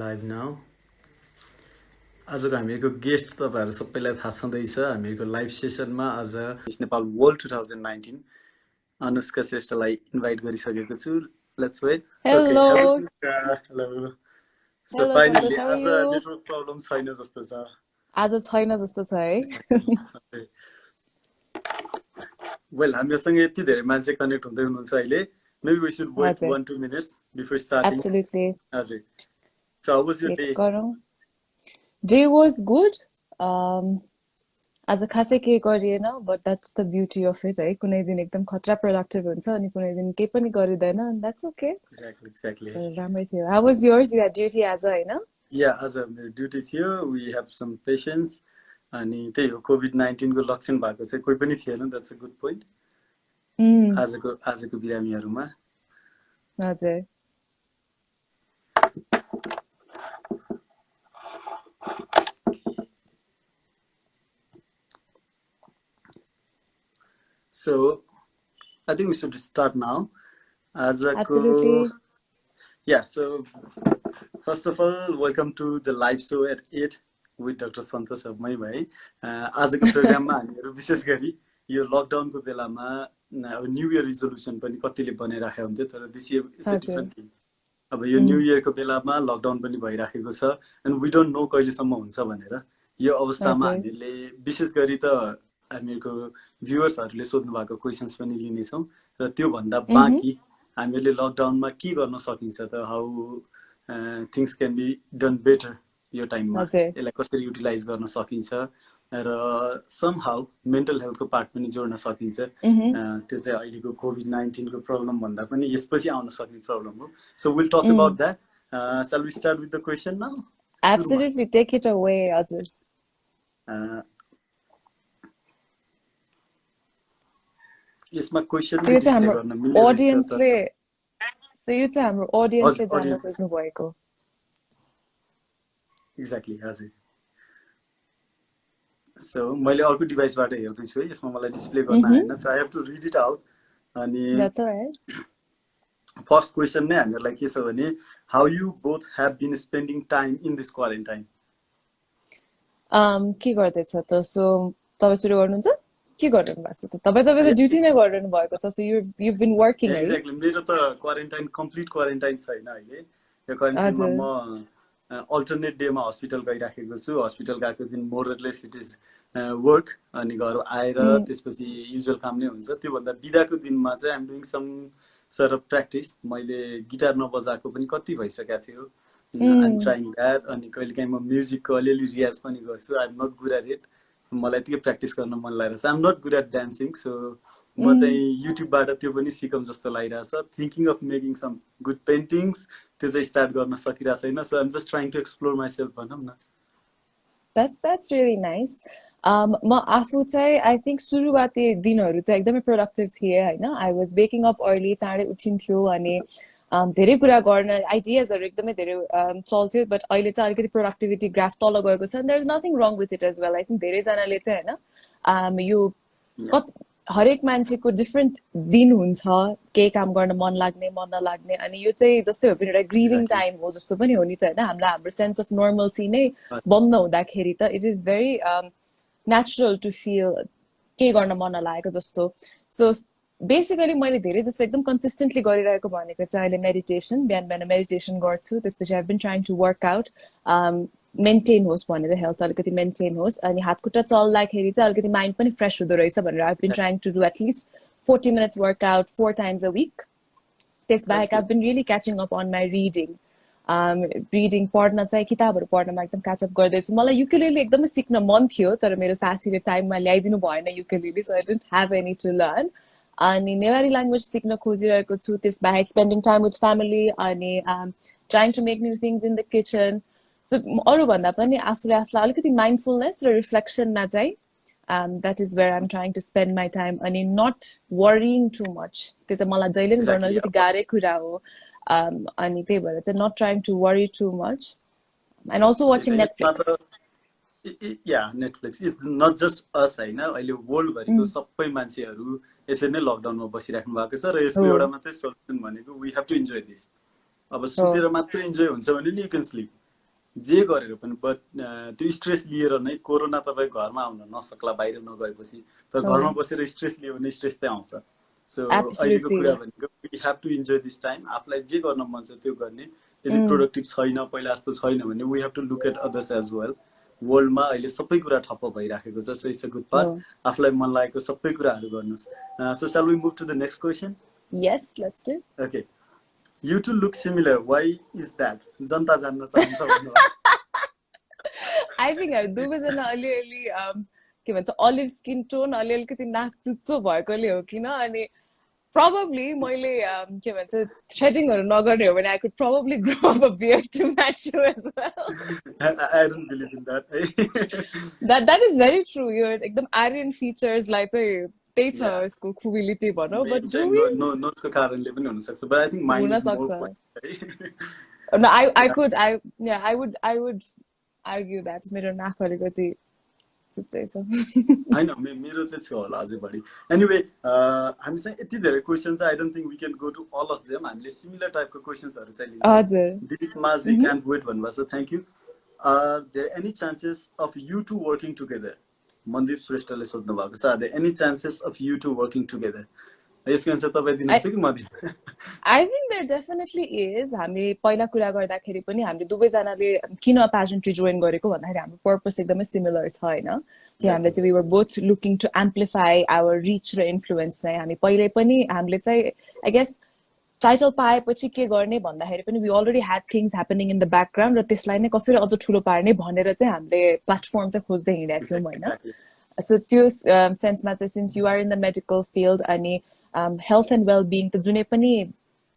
Live now. आजको हामीहरूको guest तपाईहरु सबैलाई थाहा छँदैछ हामीहरूको लाइभ सेसनमा आज नेपाल वर्ल्ड 2019 अनुष्का श्रेष्ठलाई इन्भाइट गरिसकेको छु. Let's wait. Okay, hello Hello. Anushka. Hello. So Hello, finally Santosh. How are आज you? नेटवर्क प्रब्लम छैन जस्तो छ. आज छैन जस्तो छ है. वेल हामीसँग यति धेरै मान्छे कनेक्ट हुँदै हुनुहुन्छ अहिले. Maybe we should wait हजुर. 1-2 minutes before starting. Absolutely. हजुर. So how was your Wait day? गरौँ. Day was good. आज खासै केही गरिएन, but that's the beauty of it, है. कुनै दिन एकदम खतरा productive हुन्छ अनि कुनै दिन केही पनि गरिदैन, and that's okay. Exactly. राम्रै थियो. How was yours? You had duty आज, हैन? Yeah, as a duty थियो, we have some patients. अनि त्यही हो COVID-19 को लक्षण भएको चाहिँ कोही पनि थिएन. That's a good point. आजको बिरामीहरुमा. हजुर. So, I think we should start now. Absolutely. Yeah, so first of all, welcome to the live show at 8 with Dr. Santosh Upadhyaya. आजको प्रोग्राममा हामीहरु विशेष गरी यो लकडाउनको बेलामा अब न्यू इयर रिजोल्युसन पनि कतिले बनाइराखेको हुन्छ तर this year is a different thing. अब यो न्यू इयरको बेलामा लकडाउन पनि भइराखेको छ एन्ड वी डोन्ट नो कहिलेसम्म हुन्छ भनेर. यो अवस्थामा हामीले विशेष गरी त हामीहरुको भ्युअर्सहरुले सोध्नु भएको क्वेशन्स पनि लिनेछौं र त्यो भन्दा बाँकी हामीले लकडाउनमा के गर्न सकिन्छ त how things can be done better यो टाइममा यसलाई कसरी युटिलाइज गर्न सकिन्छ र समहाउ मेन्टल हेल्थको पार्ट पनि जोड्न सकिन्छ. त्यो चाहिँ अहिलेको COVID-19 को प्रब्लम भन्दा पनि यसपछि आउन सक्ने प्रब्लम हो. So we'll talk about that. Shall we start with the question now? Absolutely, take it away, Azir. यसमा क्वेशन यो चाहिँ हाम्रो ऑडियन्सले जान्न खोज्नु भएको. एक्ज्याक्टली हजुर. सो मैले अर्को डिभाइसबाट हेर्दै छु है यसमा मलाई डिस्प्ले गर्न आएन. So I have to read it out. अनि That's all right. First question नै हामीहरुलाई के छ भने how you both have been spending time in this quarantine. के गर्दै छ त? सो तपाई सुरु गर्नुहुन्छ? के गर्नु भएको छ त? तपाई त ड्युटी नै गरिरहनु भएको छ. So you've been working. Exactly. मेरो त क्वारेन्टाइन कम्प्लिट क्वारेन्टाइन छैन अहिले. यो क्वारेन्टाइनमा म अल्टरनेट डेमा हस्पिटल गइराखेको छु. हस्पिटल गएको दिन मोरलेस इट इज वर्क अनि घर आएर त्यसपछि युजुअल काम नै हुन्छ. त्यो भन्दा बिदाको दिनमा चाहिँ I'm doing some sort of practice. मैले गिटार नबजाएको पनि कति भइसकेको थियो. I'm trying that. अनि कहिलेकाहीँ म म्युजिकको अलिअलि रियाज पनि गर्छु. I am not good at it. मलाई त्यही प्र्याक्टिस गर्न मन लागिरहेछ. I am not good at dancing. So म चाहिँ युट्युबबाट त्यो पनि सिकौँ जस्तो लागिरहेछ. Thinking of making some good paintings त्यो चाहिँ स्टार्ट गर्न सकिरहेको छैन. So I'm just trying to explore myself भनौँ न. That's really nice. म आफू चाहिँ आई थिंक सुरुवाती दिनहरू चाहिँ एकदमै प्रोडक्टिभ थिए हैन. I was waking up early, चाँडै उठिन्थ्यो अनि धेरै कुरा गर्न आइडियाजहरू एकदमै धेरै चल्थ्यो. बट अहिले चाहिँ अलिकति प्रोडक्टिभिटी ग्राफ तल गएको छ. There is nothing wrong with it as well. I think धेरैजनाले चाहिँ हैन यो हरेक मान्छेको डिफरेन्ट दिन हुन्छ, केही काम गर्न मन लाग्ने मन नलाग्ने. अनि यो चाहिँ जस्तै हो पनि एउटा ग्रिभिङ टाइम हो जस्तो पनि हो नि त हैन. हामीलाई हाम्रो सेन्स अफ नर्मल्सी नै बन्द हुँदाखेरि त it is very natural to feel केही गर्न मन नलागेको जस्तो. सो बेसिकली मैले धेरै जस्तो एकदम कन्सिस्टेन्टली गरिरहेको भनेको चाहिँ अहिले मेडिटेसन. बिहान बिहान मेडिटेसन गर्छु. त्यसपछि I have been trying to work out, maintain होस् भनेर, हेल्थ अलिकति मेन्टेन होस्. अनि हातखुट्टा चल्दाखेरि चाहिँ अलिकति माइन्ड पनि फ्रेस हुँदो रहेछ भनेर I have been trying to do at least 40 minutes workout 4 times a week. त्यस बाहेक I have been really catching up on my reading पढ्न चाहिँ किताबहरू पढ्नमा एकदम क्याचअप गर्दैछु. मलाई युकेलेली एकदमै सिक्न मन थियो तर मेरो साथीले टाइममा ल्याइदिनु भएन ukulele. So I didn't have any to learn. अनि नेवारी ल्याङ्ग्वेज सिक्न खोजिरहेको छु. त्यस बाहेक स्पेन्डिङ टाइम विथ फ्यामिली अनि trying to make new things in the kitchen. So अरूभन्दा पनि आफूले आफूलाई अलिकति माइन्डफुलनेस र रिफ्लेक्सनमा चाहिँ that is where I'm trying to spend my time. अनि not worrying too much. त्यो चाहिँ मलाई जहिले पनि गर्न अलिकति गाह्रै कुरा हो. अनि त्यही भएर चाहिँ not trying to worry too much. And also watching Netflix. Yeah, Netflix. It's not just us हैन. अहिले वर्ल्ड भरिको सबै मान्छेहरू यसरी नै लकडाउनमा बसिराख्नु भएको छ र यसको एउटा मात्रै सोल्युसन भनेको we have to enjoy this. अब सुतेर मात्र इन्जोय हुन्छ भने नि you can sleep. जे गरेर पनि बट त्यो स्ट्रेस लिएर नै कोरोना तपाईँ घरमा आउन नसक्ला बाहिर नगएपछि तर घरमा बसेर स्ट्रेस लियो भने स्ट्रेस चाहिँ आउँछ सो अहिलेको Absolutely. कुरा भनेको we have to enjoy this time आफूलाई जे गर्न मन छ त्यो गर्ने यदि प्रोडक्टिभ छैन पहिला जस्तो छैन भने we have to look at others as well वर्ल्डमा अहिले सबै कुरा ठप्प भइराखेको छ so it's a good part आफूलाई मन लागेको सबै कुराहरू गर्नुहोस् so shall we move to the next question Yes, let's do. okay you two look similar why is that जनता जान्न चाहन्छ भन्नु I think दुवैजना अलिअलि के भन्छ अलिभ स्किन टोन अलिअलिकति नाक चुच्चो भएकोले हो किन अनि probably मैले के भन्छ थ्रेडिङहरु नगर्ने हो भने I could probably grow up a beard to match you as well. I don't believe in that. That is very true. Your एकदम Aryan features like त्यही छ यसको क्रुबिलिटी भनौं but do we नोजको कारणले पनि हुन सक्छ but I think mine is more no I would argue that मेरो नाक अलिकति चुच्चै छ हैन मेरो चाहिँ छ होला अझै बढी एनीवे हामीसँग यति धेरै क्वेशन छ I don't think we can go to all of them हामीले सिमिलर टाइपको क्वेशन्सहरु चाहिँ लिन्छौं हजुर दिप म्याजिक एन्ड वेट भन्नुभएको छ thank you are there any chances of you two working together Mandir श्रेष्ठले सोध्नु भएको छ are there any chances of you two working together यसको आन्सर तपाई दिनुहुन्छ कि म दिनु I think there definitely is. हामी पहिला कुरा गर्दाखेरि पनि हामीले दुवैजनाले किन pageantry join गरेको भन्दाखेरि हाम्रो पर्पस एकदमै सिमिलर छ हैन कि हामीले चाहिँ we were both looking to amplify our reach र influence चाहिँ हामी पहिले पनि हामीले चाहिँ I guess टाइटल पाएपछि के गर्ने भन्दाखेरि पनि we already had things happening in the background र त्यसलाई नै कसरी अझ ठुलो पार्ने भनेर चाहिँ हामीले प्लेटफर्म चाहिँ खोज्दै हिँडेका थियौं हैन सो त्यो सेन्समा चाहिँ since you are in the medical field अनि health and well-being त जुनै पनि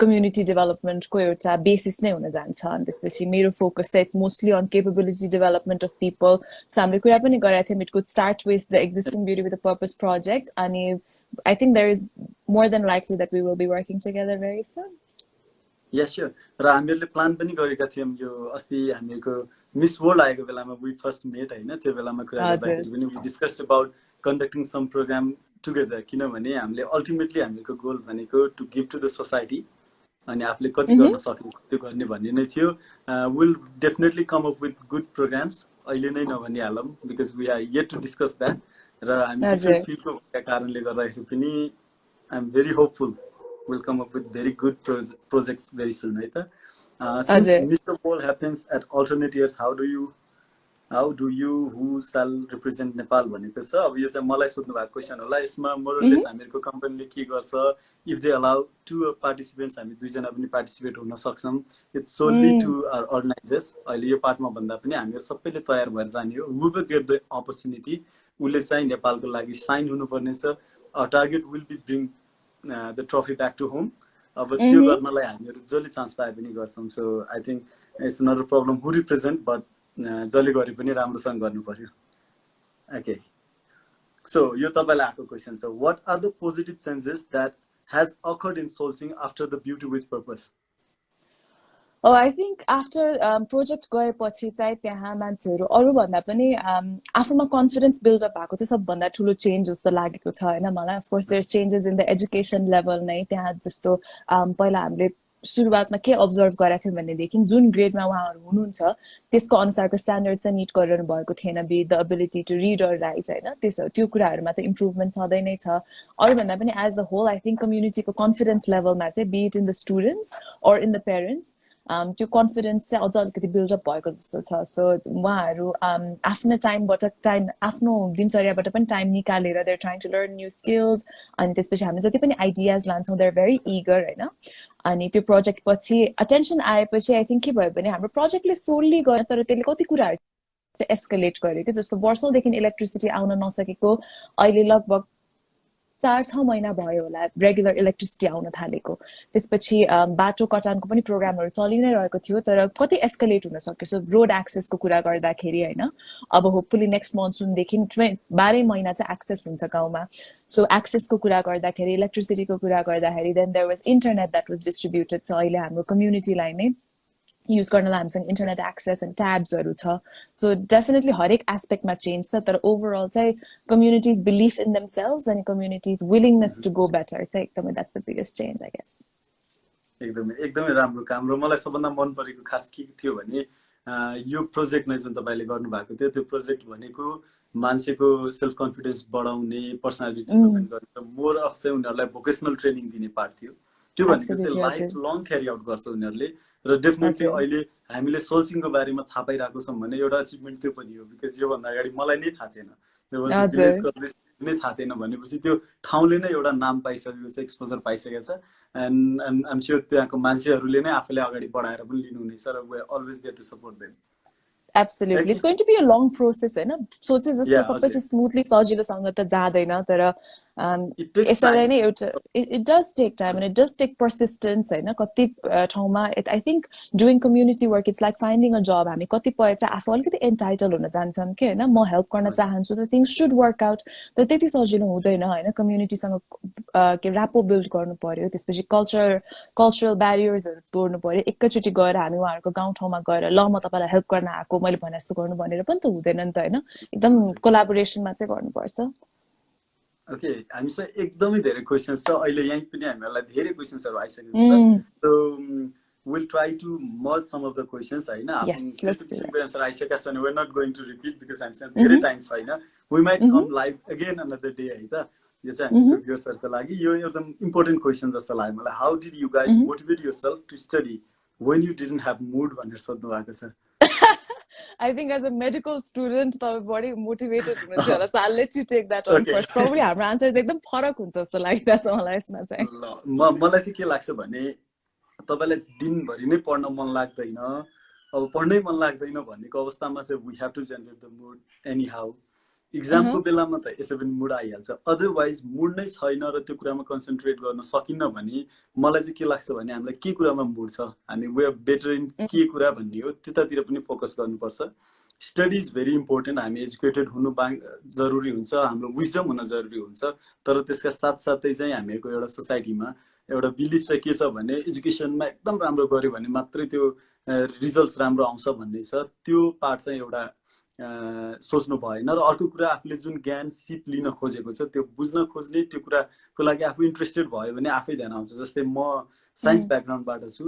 community development को एउटा बेसिस नै हुन जान्छ अनि त्यसपछि मेरो फोकस चाहिँ it's mostly on capability development of people so हामीले कुरा पनि गरेका थियौं it could start with the existing beauty with a purpose project अनि I think there is more than likely that we will be working together very soon Yes, sure. र हामीहरूले plan पनि गरेका थियौं यो अस्ति हामीको मिस वर्ल्ड आएको बेलामा वी फर्स्ट मेट हैन त्यो बेलामा कुरा गर्दाखेरि पनि we discussed about conducting some program together किनभने हामीले अल्टिमेटली हामीको गोल भनेको to give to the society अनि आफूले कति गर्न सकिन्छ त्यो गर्ने भन्ने नै थियो will definitely come up with good programs अहिले नै नभनिहालौं because we are yet to discuss that र हामी डिफ्रेन्ट फिल्डको कारणले गर्दाखेरि पनि I am very hopeful we'll come up with very good projects very soon right since Mr. Poll happens at alternate years how do you who shall represent Nepal भनेको छ अब यो चाहिँ मलाई सोध्नु भएको क्वेशन होला यसमा मोरलेस हामीहरुको कम्पनीले के गर्छ if they allow two participants हामी दुई जना पनि पार्टिसिपेट हुन सक्छौं it's solely to our organizers अहिले यो पार्टमा भन्दा पनि हामीहरु सबैले तयार भएर जाने हो who will get the opportunity उले चाहिँ नेपालको लागि साइन हुनुपर्ने छ our target will be bring the trophy back to home अब त्यो गर्नलाई हामीहरु जसले चान्स पाए पनि गर्छौं so I think it's not a problem who represent but जसले गरे पनि राम्रोसँग गर्नु पर्यो ओके सो यो तपाईलाई आएको क्वेशन छ what are the positive changes that has occurred in सोल्सिङ after the beauty with purpose Oh, I think after project गएपछि चाहिँ त्यहाँ मान्छेहरु अरु भन्दा पनि आफूमा कन्फिडेन्स बिल्ड अप भएको चाहिँ सबभन्दा ठूलो चेन्ज जस्तो लागेको छ हैन मलाई of course there changes in the education level नै त्यहाँ जस्तो पहिला हामीले सुरुवातमा के अब्जर्भ गरेका थियौं भनेदेखि जुन ग्रेडमा उहाँहरु हुनुहुन्छ त्यसको अनुसारको स्ट्यान्डर्ड चाहिँ मीट गरिरहनु भएको थिएन be the ability to read or write हैन त्यो कुराहरुमा त इम्प्रुभमेन्ट छँदै नै छ अरु भन्दा पनि as the whole I think कम्युनिटीको कन्फिडेन्स लेभलमा चाहिँ be it in the students or in the parents त्यो कन्फिडेन्स चाहिँ अझ अलिकति बिल्ड अप भएको जस्तो छ सो उहाँहरु आफ्नो आफ्नो दिनचर्याबाट पनि टाइम निकालेर they are trying to learn new skills अनि त्यसपछि हामी जति पनि आइडियाज लान्छौं दे आर भेरी ईगर हैन अनि त्यो प्रोजेक्ट पछि अटेन्सन आएपछि आई थिंक के भयो भने हाम्रो प्रोजेक्टले सोल्ली गर्यो तर त्यसले कति कुराहरु चाहिँ एस्केलेट गर्यो के जस्तो वर्षौंदेखि इलेक्ट्रिसिटी आउन नसकेको अहिले लगभग 4-6 महिना भयो होला रेगुलर इलेक्ट्रिसिटी आउन थालेको त्यसपछि बाटो कटानको पनि प्रोग्रामहरु चलि नै रहेको थियो तर कति एस्केलेट हुन सक्यो सो रोड एक्सेसको कुरा गर्दाखेरि हैन अब होपफुली नेक्स्ट मनसुन देखि 12 महिना चाहिँ एक्सेस हुन्छ गाउँमा सो एक्सेसको कुरा गर्दाखेरि इलेक्ट्रिसिटीको कुरा गर्दाखेरि then there was internet that was distributed so अहिले हाम्रो कम्युनिटीलाई नै युज गर्नलाई हामीसँग इन्टरनेट एक्सेस एन्ड ट्याब्सहरु छ सो डेफिनेटली हरेक एस्पेक्टमा चेन्ज छ तर ओभरअल चाहिँ communities belief in themselves and communities willingness to go better चाहिँ एकदमै that's the biggest change I guess एकदमै राम्रो काम र मलाई सबभन्दा मन परेको खास के थियो भने यो प्रोजेक्ट नै जुन तपाईँले गर्नुभएको थियो त्यो प्रोजेक्ट भनेको मान्छेको सेल्फ कन्फिडेन्स बढाउने पर्सनालिटी डेभलपमेन्ट गर्ने मोर अफ चाहिँ उनीहरूलाई भोकेसनल ट्रेनिङ दिने पार्ट थियो त्यो भनेको चाहिँ लाइफ लङ क्यारी आउट गर्छ उनीहरूले र डेफिनेटली अहिले हामीले सोल्सिङको बारेमा थाहा पाइरहेको छौँ भने एउटा अचिभमेन्ट त्यो पनि हो बिकज योभन्दा अगाडि मलाई नै थाहा थिएन नै थाहा थिएन भनेपछि त्यो ठाउँले नै एउटा नाम पाइसकेको छ एक्सपोजर पाइसकेको छ एन्ड आइम स्योर त्यहाँको मान्छेहरूले नै आफूले अगाडि बढाएर पनि लिनुहुनेछ र we are always there to support them Absolutely. It's going to be a long process, है ना? सोचे जस्तो सबै चाहिँ स्मुथली सजिलोसँग त जाँदैन तर यसैले नै एउटा it does take time and it does take persistence, हैन? कति ठाउँमा I think doing community work it's like finding a job. हामी कतिपय चाहिँ आफू अलिकति एन्टाइटल हुन जान्छौँ के हैन? म हेल्प गर्न चाहन्छु त things should work out. तर त्यति सजिलो हुँदैन हैन? कम्युनिटीसँग के र्यापो बिल्ड गर्नु पर्यो त्यसपछि कल्चरल ब्यारियर्सहरु तोड्नु पर्यो एकैचोटी गएर हामी उहाँहरुको गाउँ ठाउँमा गएर ल म तपाईलाई हेल्प गर्न आको मैले भने जस्तो गर्नु भनेर पनि त हुँदैन नि त हैन एकदम कोलाबोरेसनमा चाहिँ गर्नुपर्छ ओके हामीसँग एकदमै धेरै क्वेशन्स छ अहिले यही पनि हामीलाई धेरै क्वेशन्सहरु आइसकेको छ so we'll try to merge some of the questions हैन त्यस्तो किसिमको आन्सर आइसकेका छन् we're not going to repeat because I'm saying धेरै टाइम छैन we might come live again another day है त यो चाहिँ हाम्रो भ्युअर्सहरुको लागि यो एकदम इम्पोर्टेन्ट क्वेशन जस्तो लाग्यो मलाई how did you guys motivate yourself to study when you didn't have mood भनेर सोध्नु भएको छ I think as a medical student तपाईं बडी मोटिभेटेड हुनुहुन्छ होला so I'll let you take that on first probably हाम्रो आन्सर चाहिँ एकदम फरक हुन्छ जस्तो लागिरहेछ मलाई यसमा चाहिँ मलाई चाहिँ के लाग्छ भने तपाईलाई दिनभरि नै पढ्न मन लाग्दैन अब पढ्नै मन लाग्दैन भन्नेको अवस्थामा चाहिँ we have to generate the mood anyhow एक्जामको बेलामा त यसै पनि मुड आइहाल्छ अदरवाइज मुड नै छैन र त्यो कुरामा कन्सन्ट्रेट गर्न सकिन्न भने मलाई चाहिँ के लाग्छ भने हामीलाई के कुरामा मुड छ हामी वी आर बेटर इन के कुरा भन्ने हो त्यतातिर पनि फोकस गर्नुपर्छ स्टडी इज भेरी इम्पोर्टेन्ट हामी एजुकेटेड हुनु जरुरी हुन्छ हाम्रो विजडम हुन जरुरी हुन्छ तर त्यसका साथसाथै चाहिँ हामीहरूको एउटा सोसाइटीमा एउटा बिलिफ चाहिँ के छ भने एजुकेसनमा एकदम राम्रो गर्यो भने मात्रै त्यो रिजल्ट्स राम्रो आउँछ भन्ने छ त्यो पार्ट चाहिँ एउटा सोच्नु भएन र अर्को कुरा आफूले जुन ज्ञान सिप लिन खोजेको छ त्यो बुझ्न खोज्ने त्यो कुराको लागि आफू इन्ट्रेस्टेड भयो भने आफै ध्यान आउँछ जस्तै म साइन्स ब्याकग्राउन्डबाट छु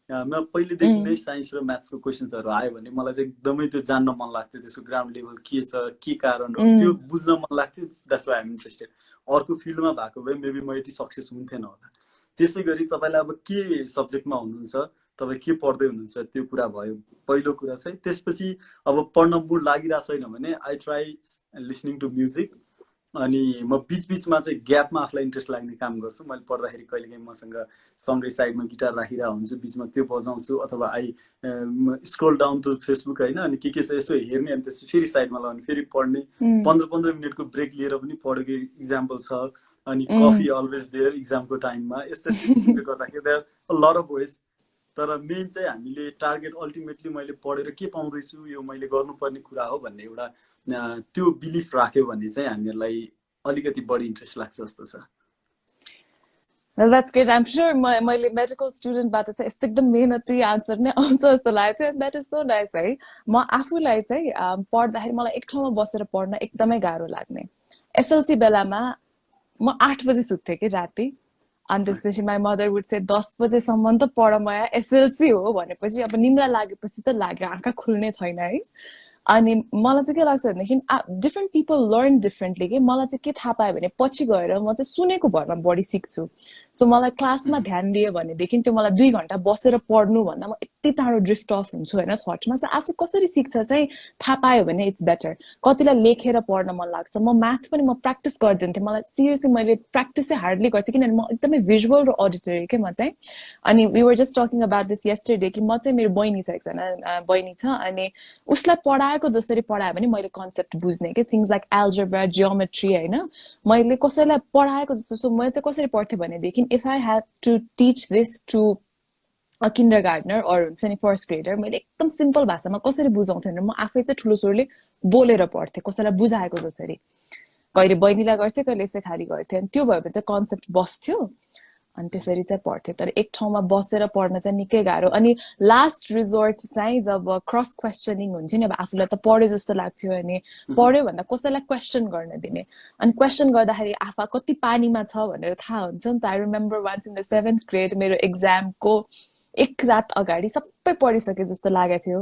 म पहिलेदेखि नै साइन्स र म्याथ्सको क्वेशन्सहरु आयो भने मलाई चाहिँ एकदमै त्यो जान्न मन लाग्थ्यो त्यसको ग्राउन्ड लेभल के छ के कारण हो त्यो बुझ्न मन लाग्थ्यो that's why I am interested अर्को फिल्डमा भएको भए मेबी म यति सक्सेस हुन्थेन होला त्यसै गरी तपाईलाई अब के सब्जेक्टमा हुनुहुन्छ तपाई के पढ्दै हुनुहुन्छ त्यो कुरा भयो पहिलो कुरा चाहिँ त्यसपछि अब पढ्न मुड लागिरा छैन भने I try listening to music अनि म बीचमा चाहिँ ग्यापमा आफुलाई इन्ट्रेस्ट लाग्ने काम गर्छु मैले पढ्दाखेरि कहिलेकाहीँ मसँग सँगै साइडमा गिटार राखिरा हुन्छु बीचमा त्यो बजाउँछु अथवा I scroll down to Facebook हैन अनि के छ यसो हेर्ने अनि त्यसपछि फेरि साइडमा लाउने फेरि पढ्ने 15 मिनेटको ब्रेक लिएर पनि पढेको एक्जाम्पल छ अनि कफी अलवेज देयर एक्जामको टाइममा यस्तो किसिमले गर्दाखेरि there a lot of ways तर मेन चाहिँ हामीले टार्गेट अल्टिमेटली मैले पढेर के पाउँदैछु यो मैले गर्नुपर्ने कुरा हो भन्ने एउटा त्यो बिलिफ राख्यो भने चाहिँ हामीलाई अलिकति बढी इन्ट्रेस्ट लाग्छ जस्तो छ Well, that's great. I'm sure मैले मेडिकल स्टुडेन्टबाट चाहिँ यस्तो एकदम मेहनती आन्सर नै आउँछ जस्तो लाग्छ द्याट इज सो नाइस है म आफूलाई चाहिँ पढ्दाखेरि मलाई एक ठाउँमा बसेर पढ्न एकदमै गाह्रो लाग्ने एसएलसी बेलामा म 8 बजे सुत्थेँ कि राति अनि त्यसपछि माई मदर वुड से 10 बजेसम्म त पढ माया एसएलसी हो भनेपछि अब निन्द्रा लागेपछि त लाग्यो आँखा खुल्ने छैन है अनि मलाई चाहिँ के लाग्छ भनेदेखि डिफरेन्ट पिपल लर्न डिफरेन्टली के मलाई चाहिँ के थाहा पायो भने पछि गएर म चाहिँ सुनेको भरमा बढी सिक्छु सो मलाई क्लासमा ध्यान दियो भनेदेखि त्यो मलाई 2 घण्टा बसेर पढ्नु भन्दा म यति चाँडो ड्रिफ्ट अफ हुन्छु हैन थटमा चाहिँ आफू कसरी सिक्छ चाहिँ थाहा पायो भने इट्स बेटर कतिलाई लेखेर पढ्न मन लाग्छ म म्याथ पनि म प्र्याक्टिस गर्दिन्थेँ मलाई सिरियसली मैले प्र्याक्टिस चाहिँ हार्डली गर्थेँ किनभने म एकदमै भिजुअल र अडिटरी के म चाहिँ अनि we were just talking about this yesterday कि म चाहिँ मेरो बहिनी छ एकजना बहिनी छ अनि उसलाई पढाएको जसरी पढायो भने मैले कन्सेप्ट बुझ्ने के थिङ्स लाइक एल्जेब्रा जियोमेट्री हैन मैले कसैलाई पढाएको जस्तो सो मैले चाहिँ कसरी पढ्थेँ भनेदेखि if I had to teach this to a kindergartner or हुन्छ नि फर्स्ट ग्रेडर मैले एकदम सिम्पल भाषामा कसरी बुझाउँथेँ भने म आफै चाहिँ ठुलो स्वरले बोलेर पढ्थेँ कसैलाई बुझाएको जसरी कहिले बहिनीलाई गर्थेँ कहिले यसै खाली गर्थेँ अनि त्यो भएपछि चाहिँ कन्सेप्ट बस्थ्यो अनि त्यसरी चाहिँ पढ्थेँ तर एक ठाउँमा बसेर पढ्न चाहिँ निकै गाह्रो अनि लास्ट रिजोर्ट चाहिँ जब क्रस क्वेसनिङ हुन्छ नि अब आफूलाई त पढ्यो जस्तो लाग्थ्यो अनि पढ्यो भन्दा कसैलाई क्वेसन गर्न दिने अनि क्वेसन गर्दाखेरि आफा कति पानीमा छ भनेर थाहा हुन्छ नि त I remember once in the 7th grade मेरो एक्जामको एक रात अगाडि सबै पढिसके जस्तो लागेको थियो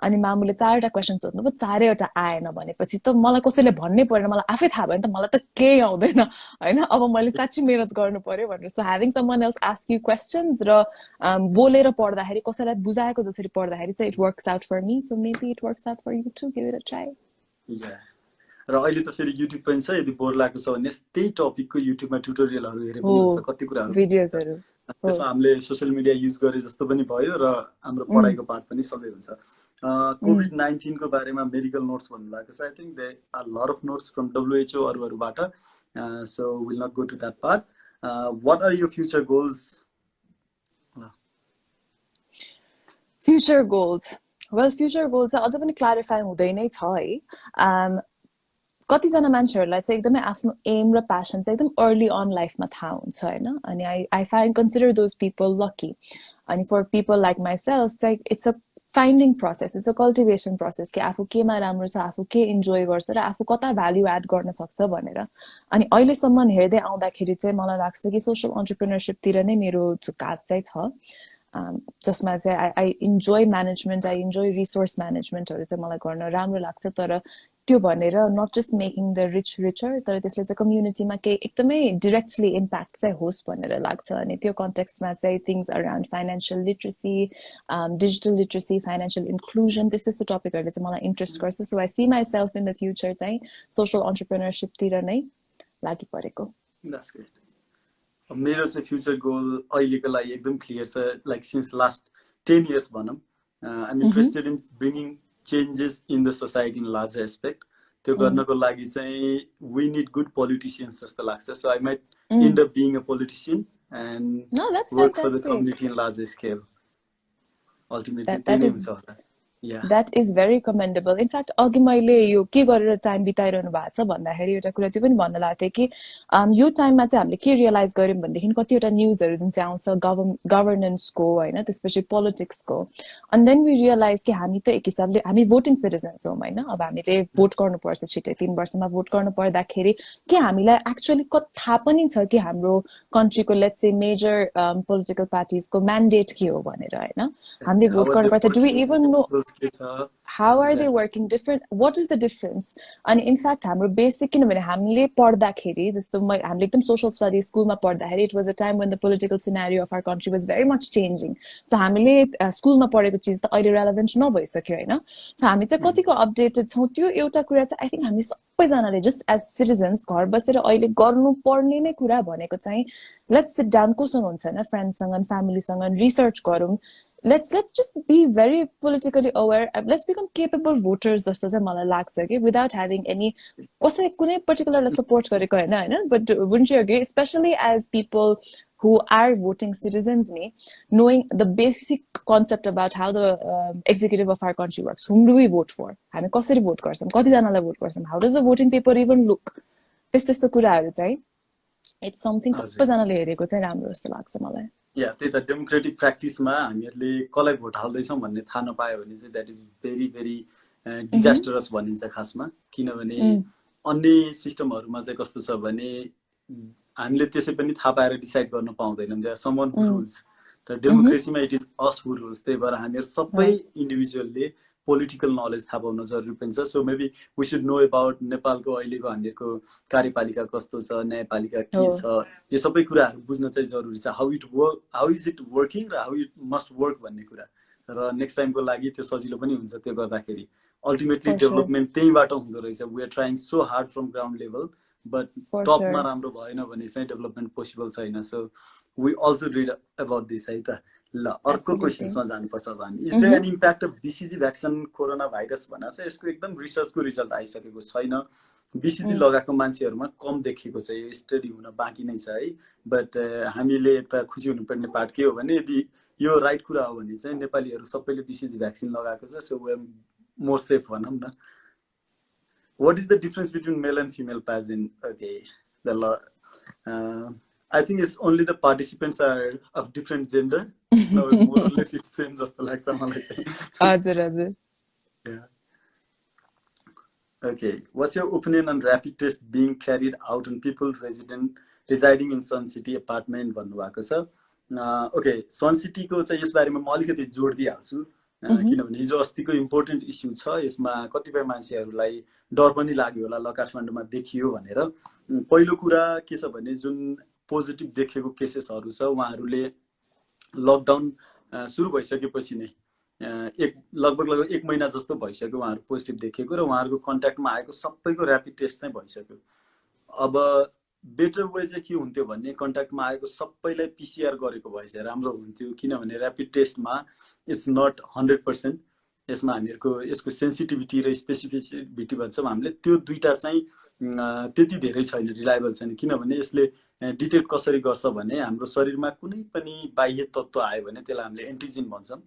अनि मामुले 4वटा क्वेसन सोध्नु भयो 4वटा आएन भनेपछि त मलाई कसैले भन्नै परेन मलाई आफै थाहा भयो नि त मलाई त केही आउँदैन हैन अब मैले साच्चै मेहनत गर्नु पर्यो भनेर so having someone else ask you questions र बोलेर पढ्दाखेरि कसैलाई बुझाएको जसरी पढ्दाखेरि चाहिँ it works out for me so maybe it works out for you to give it a try र अहिले त फेरि युट्युब पनि छ यदि बोर लागेको छ भने त्यही टपिकको युट्युबमा ट्युटोरियलहरू हेरे पनि हुन्छ कति कुराहरू भिडियोजहरू त्यसमा हामीले सोसियल मिडिया युज गरे जस्तो पनि भयो र हाम्रो पढाइको पार्ट पनि सबै हुन्छ कोभिड-19 को बारेमा मेडिकल नोट्स भन्नुभएको छ I think they are lot of notes from WHO अरूबाट so will not go to that part what are your future goals future goals well future goals अझ पनि क्ल्यारिफाई हुँदै नै छ है कतिजना मान्छेहरूलाई चाहिँ एकदमै आफ्नो एम र प्यासन चाहिँ एकदम अर्ली अन लाइफमा थाहा हुन्छ होइन अनि I find consider those people lucky अनि फर पिपल लाइक माइसेल्फ चाहिँ it's a finding process it's a cultivation process कि आफू केमा राम्रो छ आफू के इन्जोय गर्छ र आफू कता भ्याल्यु एड गर्न सक्छ भनेर अनि अहिलेसम्म हेर्दै आउँदाखेरि चाहिँ मलाई लाग्छ कि सोसल एन्टरप्रेन्योरसिपतिर नै मेरो झुकाव चाहिँ छ जसमा चाहिँ I enjoy management I enjoy resource म्यानेजमेन्टहरू चाहिँ मलाई गर्न राम्रो लाग्छ तर त्यो भनेर not just making the rich richer तर त्यसले चाहिँ कम्युनिटीमा केही एकदमै डिरेक्टली इम्प्याक्ट चाहिँ होस् भनेर लाग्छ अनि त्यो कन्टेक्स्टमा चाहिँ things around financial literacy digital literacy financial inclusion त्यस्तो टपिकहरूले चाहिँ मलाई इन्ट्रेस्ट गर्छ so I see myself in the future चाहिँ सोसल एन्टरप्रेन्योरसिपतिर नै लागि परेको मेरो चाहिँ फ्युचर गोल अहिलेको लागि एकदम क्लियर छ लाइक सिन्स लास्ट 10 years भनौँ I am interested in bringing changes in the society in larger aspect त्यो गर्नको लागि चाहिँ वी निड गुड पोलिटिसियन्स जस्तो लाग्छ so I might end up being a politician and work for the community in larger scale ultimately त्यही नै हुन्छ होला That is very commendable. In fact, अघि मैले यो के गरेर टाइम बिताइरहनु भएको छ भन्दाखेरि एउटा कुरा त्यो पनि भन्न लाग्थेँ कि यो टाइममा चाहिँ हामीले के रियलाइज गर्यौँ भनेदेखि कतिवटा न्युजहरू जुन चाहिँ आउँछ गभर्नेन्सको होइन त्यसपछि पोलिटिक्सको अनि देन वी रियलाइज कि हामी त एक हिसाबले हामी भोटिङ सिटिजन्स हौँ होइन अब हामीले भोट गर्नुपर्छ छिटै 3 वर्षमा भोट गर्नु पर्दाखेरि के हामीलाई एक्चुअली थाहा पनि छ कि हाम्रो कन्ट्रीको लेट्स से मेजर पोलिटिकल पार्टिजको म्यान्डेट के हो भनेर होइन हामीले भोट गर्नुपर्छ do we even know how are they working different what is the difference and in fact हाम्रो बेसिक किनभने हामीले पढ्दाखेरि जस्तो हामीले एकदम सोशल स्टडिज स्कुलमा पढ्दाखेरि it was a time when the political scenario of our country was very much changing so हामीले स्कुलमा पढेको चिज त अहिले रेलेभेन्ट नभइसक्यो होइन सो हामी चाहिँ कतिको अपडेटेड छौँ त्यो एउटा कुरा चाहिँ आई थिङ्क हामी सबैजनाले जस्ट एज सिटिजन्स घर बसेर अहिले गर्नुपर्ने नै कुरा भनेको चाहिँ लेट्स सिट डाउन कोसँग हुन्छ होइन फ्रेन्ड्ससँग फ्यामिलीसँग रिसर्च गरौँ let's just be very politically aware let's become capable voters जस्तो चाहिँ मलाई लाग्छ कि without having any कसै कुनै पर्टिकुलरलाई सपोर्ट गरेको होइन होइन but wouldn't you agree especially as people who are voting citizens ni knowing the basic concept about how the executive of our country works whom do we vote for हामी कसरी vote गर्छौं कति जनालाई vote गर्छौं how does the voting paper even look त्यस्तो कुराहरू चाहिँ it's something सबैजनाले हेरेको चाहिँ राम्रो जस्तो लाग्छ मलाई त्यही त डेमोक्रेटिक प्र्याक्टिसमा हामीहरूले कसलाई भोट हाल्दैछौँ भन्ने थाहा नपायो भने चाहिँ that is very very disastrous भनिन्छ खासमा किनभने अन्य सिस्टमहरूमा चाहिँ कस्तो छ भने हामीले त्यसै पनि थाहा पाएर डिसाइड गर्न पाउँदैनौँ देयर समवन हु रुल्स तर डेमोक्रेसीमा it is us who rules त्यही भएर हामीहरू सबै इन्डिभिजुअलले पोलिटिकल नलेज थाहा पाउन जरुरी पनि छ so maybe we should know about नेपालको अहिलेको हामीहरूको कार्यपालिका कस्तो छ न्यायपालिका के छ यो सबै कुराहरू बुझ्न चाहिँ जरुरी छ हाउ इज इट वर्किङ र हाउ इट मस्ट वर्क भन्ने कुरा र नेक्स्ट टाइमको लागि त्यो सजिलो पनि हुन्छ त्यो गर्दाखेरि अल्टिमेटली डेभलपमेन्ट त्यहीबाट हुँदो रहेछ we are trying so hard from ground level but टपमा राम्रो भएन भने चाहिँ डेभलपमेन्ट पोसिबल छैन so we also read about this है त ल अर्को क्वेसन्समा जानुपर्छ अब हामी is there an impact of BCG vaccine corona virus भन्दा चाहिँ यसको एकदम रिसर्चको रिजल्ट आइसकेको छैन बीसीजी लगाएको मान्छेहरूमा कम देखिएको छ यो स्टडी हुन बाँकी नै छ है बट हामीले एउटा खुसी हुनुपर्ने पार्ट के हो भने यदि यो राइट कुरा हो भने चाहिँ नेपालीहरू सबैले बीसीजी भ्याक्सिन लगाएको छ so we are more safe भनौँ न what is the difference between male and female pageant okay I think it's only the participants are of different gender no more or less it's same just like someone like that yeah okay what's your opinion on rapid test being carried out on people residing in Sun City apartment भन्नुभएको छ okay, सन सिटीको चाहिँ यसबारेमा म अलिकति जोड दिइहाल्छु, किनभने हिजो अस्तिको इम्पोर्टेन्ट इस्यु छ, यसमा कतिपय मान्छेहरूलाई डर पनि लाग्यो होला ल काठमाडौँमा देखियो भनेर। पहिलो कुरा के छ भने जुन पोजिटिभ देखेको केसेसहरू छ उहाँहरूले लकडाउन सुरु भइसकेपछि नै लगभग 1 महिना जस्तो भइसक्यो उहाँहरू पोजिटिभ देखेको र उहाँहरूको कन्ट्याक्टमा आएको सबैको ऱ्यापिड टेस्ट चाहिँ भइसक्यो। अब बेटर वे चाहिँ के हुन्थ्यो भने कन्ट्याक्टमा आएको सबैलाई पिसिआर गरेको भए चाहिँ राम्रो हुन्थ्यो, किनभने ऱ्यापिड टेस्टमा इट्स नट 100%। यसमा हामीहरूको यसको सेन्सिटिभिटी र स्पेसिफिसिटी भन्छौँ हामीले, त्यो दुईटा चाहिँ त्यति धेरै छैन, रिलायबल छैन। किनभने यसले डिटेक्ट कसरी गर्छ भने हाम्रो शरीरमा कुनै पनि बाह्य तत्त्व आयो भने त्यसलाई हामीले एन्टिजेन भन्छौँ।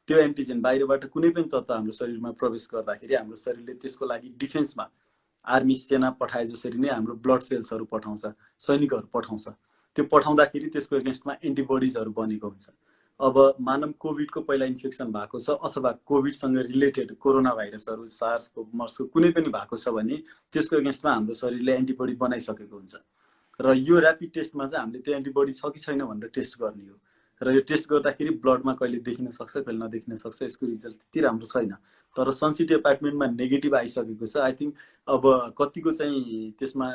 त्यो एन्टिजेन बाहिरबाट कुनै पनि तत्त्व हाम्रो शरीरमा प्रवेश गर्दाखेरि हाम्रो शरीरले त्यसको लागि डिफेन्समा आर्मी सेना पठाए जसरी नै हाम्रो ब्लड सेल्सहरू पठाउँछ, सैनिकहरू पठाउँछ। त्यो पठाउँदाखेरि त्यसको एगेन्स्टमा एन्टिबडिजहरू बनेको हुन्छ। अब मानव कोभिडको पहिला इन्फेक्सन भएको छ अथवा कोभिडसँग रिलेटेड कोरोना भाइरसहरू सार्सको मर्सको कुनै पनि भएको छ भने त्यसको एगेन्स्टमा हाम्रो शरीरले एन्टिबडी बनाइसकेको हुन्छ र यो ऱ्यापिड टेस्टमा चाहिँ हामीले त्यो एन्टिबडी छ कि छैन भनेर टेस्ट गर्ने हो र यो टेस्ट गर्दाखेरि ब्लडमा कहिले देखिन सक्छ कहिले नदेखिन सक्छ, यसको रिजल्ट त्यति राम्रो छैन। तर सनसिटी एपार्टमेन्टमा नेगेटिभ आइसकेको छ। आई थिङ्क अब कतिको चाहिँ त्यसमा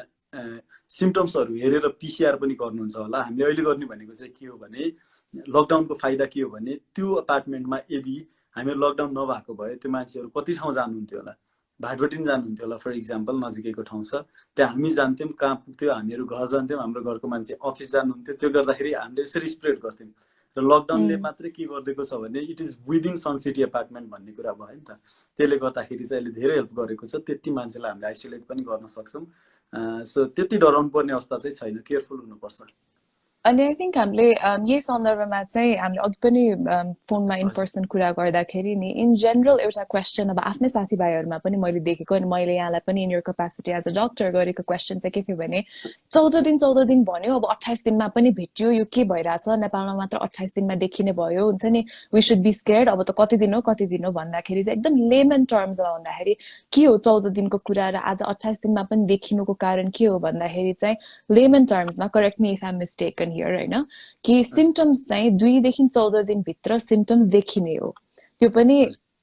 सिम्टम्सहरू हेरेर पिसिआर पनि गर्नुहुन्छ होला। हामीले अहिले गर्ने भनेको चाहिँ के हो भने लकडाउनको फाइदा के हो भने त्यो अपार्टमेन्टमा यदि हामीहरू लकडाउन नभएको भए त्यो मान्छेहरू कति ठाउँ जानुहुन्थ्यो होला, भाटबटी जानुहुन्थ्यो होला फर इक्जाम्पल, नजिकैको ठाउँ छ त्यहाँ हामी जान्थ्यौँ, कहाँ पुग्थ्यो हामीहरू घर जान्थ्यौँ, हाम्रो घरको मान्छे अफिस जानुहुन्थ्यो, त्यो गर्दाखेरि हामीले यसरी स्प्रेड गर्थ्यौँ। र लकडाउनले मात्रै के गरिदिएको छ भने it is within Sun City apartment भन्ने कुरा भयो नि त, त्यसले गर्दाखेरि चाहिँ अहिले धेरै हेल्प गरेको छ। त्यति मान्छेलाई हामीले आइसोलेट पनि गर्न सक्छौँ। सो त्यति डराउनु पर्ने अवस्था चाहिँ छैन, केयरफुल हुनुपर्छ। अनि आई थिङ्क हामीले यही सन्दर्भमा चाहिँ हामीले अघि पनि फोनमा इन पर्सन कुरा गर्दाखेरि नि इन जेनरल एउटा क्वेसन अब आफ्नै साथीभाइहरूमा पनि मैले देखेको अनि मैले यहाँलाई पनि in your capacity as a doctor गरेको क्वेसन चाहिँ के थियो भने 14 दिन भन्यो, अब 28 दिनमा पनि भेट्यो, यो के भइरहेछ, नेपालमा मात्र 28 दिनमा देखिने भयो, हुन्छ नि वी शुड बी स्केयर्ड, अब त कति दिन हो भन्दाखेरि चाहिँ एकदम लेमन टर्म्समा भन्दाखेरि के हो 14 दिनको कुरा र आज 28 दिनमा पनि देखिनुको कारण के हो भन्दाखेरि चाहिँ लेमन टर्म्समा, correct me if I am mistaken here, होइन, कि सिम्टम्स चाहिँ 2 देखि 14 दिनभित्र सिम्टम्स देखिने हो। त्यो पनि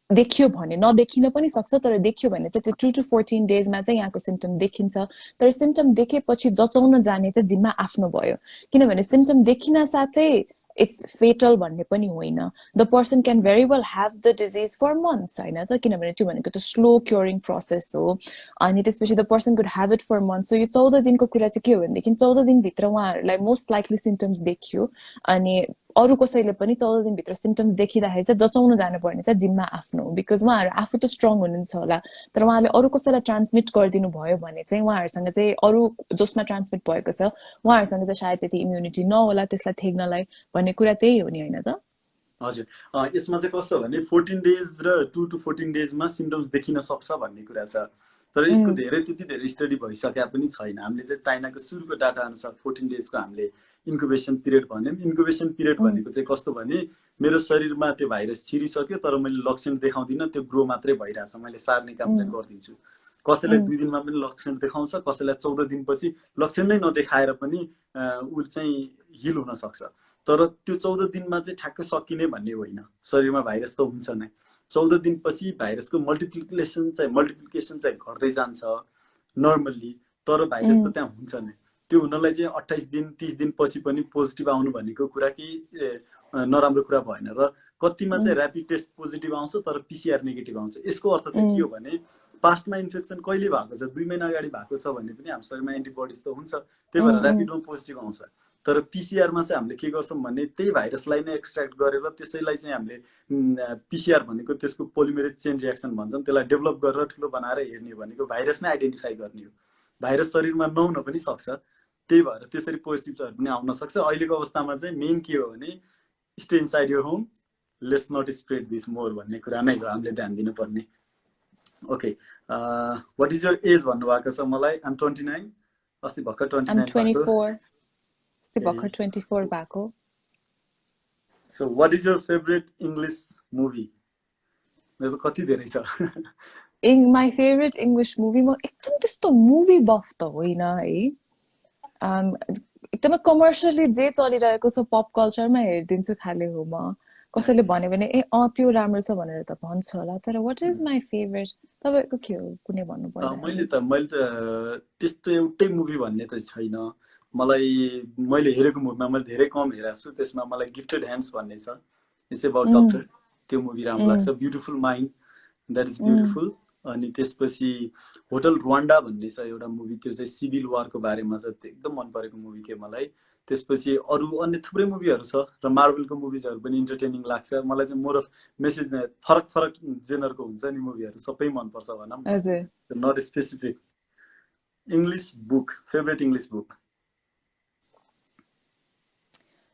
देखियो भने नदेखिन पनि सक्छ, तर देखियो भने चाहिँ त्यो 2 to 14 डेजमा चाहिँ यहाँको सिम्टम देखिन्छ। तर सिम्टम देखेपछि जचाउन जाने चाहिँ जिम्मा आफ्नो भयो, किनभने सिम्टम देखिन साथै इट्स फेटल भन्ने पनि होइन। The person can very well have the disease for months, होइन त, किनभने त्यो भनेको त स्लो क्योरिङ प्रोसेस हो। अनि त्यसपछि the person could have it for months. So यो 14 दिनको कुरा चाहिँ के हो भनेदेखि 14 दिनभित्र उहाँहरूलाई मोस्ट लाइकली सिम्टम्स देखियो, अनि अरू कसैले पनि 14 दिनभित्र सिम्टम्स देखिँदाखेरि चाहिँ जचाउन जानुपर्ने चाहिँ जिम्मा आफ्नो, बिकज उहाँहरू आफू त स्ट्रङ हुनुहुन्छ होला, तर उहाँले अरू कसैलाई ट्रान्समिट गरिदिनु भयो भने चाहिँ उहाँहरूसँग चाहिँ अरू जसमा ट्रान्समिट भएको छ उहाँहरूसँग चाहिँ सायद त्यति इम्युनिटी नहोला त्यसलाई थेग्नलाई भन्ने कुरा त्यही हो नि, होइन त? हजुर, यसमा चाहिँ कस्तो भने 14 डेज र 2 to 14 डेजमा सिम्टम्स देखिन सक्छ भन्ने कुरा छ, तर यसको त्यति धेरै स्टडी भइसकेका पनि छैन। हामीले चाहिँ चाइनाको सुरुको डाटा अनुसार 14 डेजको हामीले इन्क्युबेसन पिरियड भन्यौँ। इन्क्युबेसन पिरियड भनेको चाहिँ कस्तो भने मेरो शरीरमा त्यो भाइरस छिरिसक्यो तर मैले लक्षण देखाउँदिनँ, त्यो ग्रो मात्रै भइरहेछ, मैले सार्ने काम चाहिँ गर्दिन्छु। कसैलाई 2 दिनमा पनि लक्षण देखाउँछ, कसैलाई 14 दिनपछि लक्षण नै नदेखाएर पनि ऊ चाहिँ हिल हुन सक्छ। तर त्यो 14 दिनमा चाहिँ ठ्याक्क सकिने भन्ने होइन, शरीरमा भाइरस त हुन्छ नै। 14 दिनपछि भाइरसको मल्टिप्लिकेसन चाहिँ घट्दै जान्छ नर्मल्ली, तर भाइरस त त्यहाँ हुन्छ नै। त्यो हुनलाई चाहिँ 28 दिन 30 दिनपछि पनि पोजिटिभ आउनु भनेको कुरा कि नराम्रो कुरा भएन। र कतिमा चाहिँ ऱ्यापिड टेस्ट पोजिटिभ आउँछ तर पिसिआर नेगेटिभ आउँछ। यसको अर्थ चाहिँ के हो भने पास्टमा इन्फेक्सन कहिले भएको छ, 2 महिना अगाडि भएको छ भने पनि हाम्रो शरीरमा एन्टिबडिज त हुन्छ, त्यही भएर ऱ्यापिडमा पोजिटिभ आउँछ। तर पिसिआरमा चाहिँ हामीले के गर्छौँ भने त्यही भाइरसलाई नै एक्सट्र्याक्ट गरेर त्यसैलाई चाहिँ हामीले पिसिआर भनेको त्यसको पोलिमेरेज चेन रियाक्सन भन्छौँ, त्यसलाई डेभलप गरेर ठुलो बनाएर हेर्ने भनेको भाइरस नै आइडेन्टिफाई गर्ने हो। भाइरस शरीरमा नहुन पनि सक्छ, त्यही भएर त्यसरी पोजिटिभहरू पनि आउन सक्छ। अहिलेको अवस्थामा चाहिँ मेन के हो भने stay inside your home, let's not spread this more भन्ने कुरा नै हो हामीले ध्यान दिनुपर्ने। Okay, what is your age भन्नुभएको छ मलाई? आम 29, अस्ति भर्खर 29 भएको। अस्ति भर्खर 24 भएको। So what is your favourite English movie? मेरो त कति धेरै छ। माई फेभरेट इङ्ग्लिस मुभी, म एकदम त्यस्तो मुभी बफ त होइन है, एकदमै कमर्सियली जे चलिरहेको छ पप कल्चरमा हेरिदिन्छु खाले हो म कसैले भन्यो भने त्यो राम्रो छ भनेर त भन्छु होला तर व्हाट इज माई फेभरेट तपाईको के हो कुनै भन्नु पर्दाखेरि मैले त त्यस्तो एउटै मुभी भन्ने त छैन मलाई मैले हेरेको मुभीमा मैले धेरै कम हेरेको छु त्यसमा मलाई गिफ्टेड ह्यान्ड्स भन्ने छ इट्स अबाउट डक्टर त्यो मुभी राम्रो लाग्छ beautiful mind that is beautiful अनि त्यसपछि होटल रुवान्डा भन्ने छ एउटा मुभी त्यो चाहिँ सिभिल वारको बारेमा छ त्यो एकदम मन परेको मुभी थियो मलाई त्यसपछि अरू अन्य थुप्रै मुभीहरू छ र मार्भलको मुभिजहरू पनि इन्टरटेनिङ लाग्छ मलाई चाहिँ मोर अफ मेसेज फरक फरक जेनरको हुन्छ नि मुभीहरू सबै मनपर्छ भनौँ not specific English book favourite English book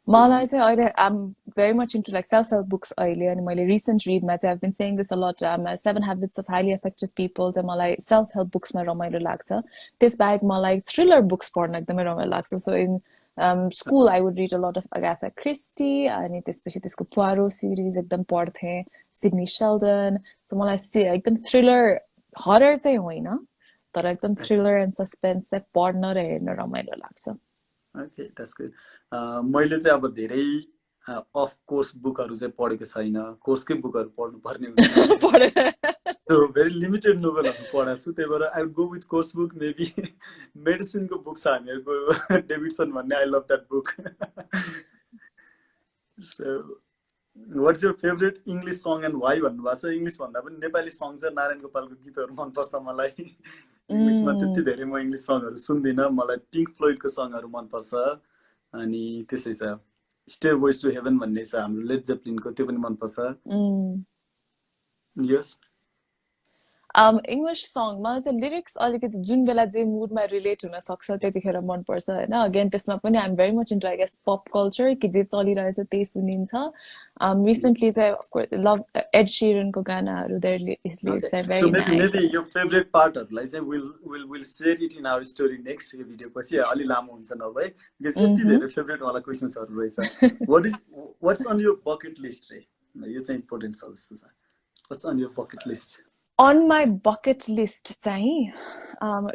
मलाई चाहिँ अहिले I'm very much into like self help books अहिले अनि मैले रिसेन्ट रिडमा चाहिँ I've been saying this a lot 7 habits of highly effective people चाहिँ मलाई सेल्फ हेल्प बुक्समा रमाइलो लाग्छ त्यसबाहेक मलाई थ्रिलर बुक्स पढ्न एकदमै रमाइलो लाग्छ so in school I would read a lot of Agatha Christie अनि त्यसपछि त्यसको पोरो सिरिज एकदम पढ्थेँ सिडनी शेल्डन सो मलाई एकदम थ्रिलर हरर चाहिँ होइन तर एकदम थ्रिलर एन्ड सस्पेन्स चाहिँ पढ्न र हेर्न रमाइलो लाग्छ ओके द्याट्स गुड मैले चाहिँ अब धेरै अफ कोर्स बुकहरू चाहिँ पढेको छैन कोर्सकै बुकहरू पढ्नु पर्ने हुन्छ सो भेरी लिमिटेड नोभेलहरू पढाएको छु त्यही भएर I would go with course book maybe मेडिसिनको बुक छ हामीहरूको डेभिडसन भन्ने I love that book so what's your favourite English song and why भन्नुभएको छ इङ्ग्लिस भन्दा पनि नेपाली सङ चाहिँ नारायण गोपालको गीतहरू मनपर्छ मलाई इङ्ग्लिसमा त्यति धेरै म इङ्ग्लिस सङहरू सुन्दिनँ मलाई पिङ्क फ्लोइडको सङहरू मनपर्छ अनि त्यसै छ स्टेयरवेज टु हेभन भन्ने छ हाम्रो लेड जेप्लिनको त्यो पनि मनपर्छ यस इङ्ग्लिस सङ मलाई चाहिँ लिरिक्स अलिकति जुन बेला जे मुडमा रिलेट हुन सक्छ त्यतिखेर मनपर्छ होइन अगेन त्यसमा पनि I'm very much into I guess pop culture कि जे चलिरहेछ त्यही सुनिन्छ रिसेन्टली चाहिँ अफकोर्स लभ एड सिरनको गानाहरू their lyrics are very nice maybe यो फेभरेट पार्टहरूलाई चाहिँ will share it in our story next यो भिडियो पछि अलि लामो हुन्छ नभए बिकज यति धेरै फेभरेट वाला क्वेसन्सहरू रहेछ what's on your bucket list रे यो चाहिँ इम्पोर्टेन्ट छ जस्तो छ what's on your bucket list On my bucket list चाहिँ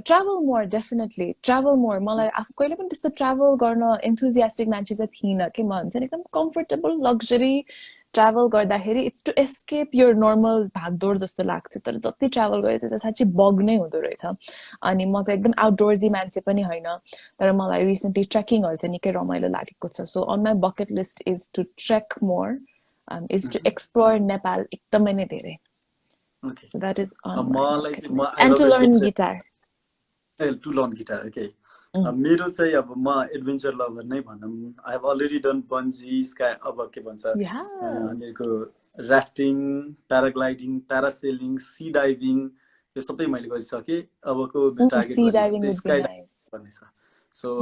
travel more definitely travel more मलाई आफू कहिले पनि त्यस्तो ट्राभल गर्न enthusiastic मान्छे चाहिँ थिइनँ के म हुन्छ नि एकदम कम्फर्टेबल लग्जरी ट्राभल गर्दाखेरि it's to escape your normal भागदौड जस्तो लाग्छ तर जति ट्राभल गरेँ त्यो चाहिँ साँच्चै बग नै हुँदो रहेछ अनि म चाहिँ एकदम आउटडोर्सी मान्छे पनि होइन तर मलाई रिसेन्टली ट्रेकिङहरू चाहिँ निकै रमाइलो लागेको छ so on my bucket list is to trek more is to explore Nepal एकदमै नै धेरै Okay. So that is on and to learn guitar. To learn guitar, okay. मेरो चाहिँ अब म एडभेन्चर लभर नै भनौँ I have already done bungee sky अब के भन्छ हामीहरूको राफ्टिङ प्याराग्लाइडिङ प्यारासेलिङ सी डाइभिङ यो सबै मैले गरिसकेँ अबको टार्गेट स्काई डाइभ भन्ने छ so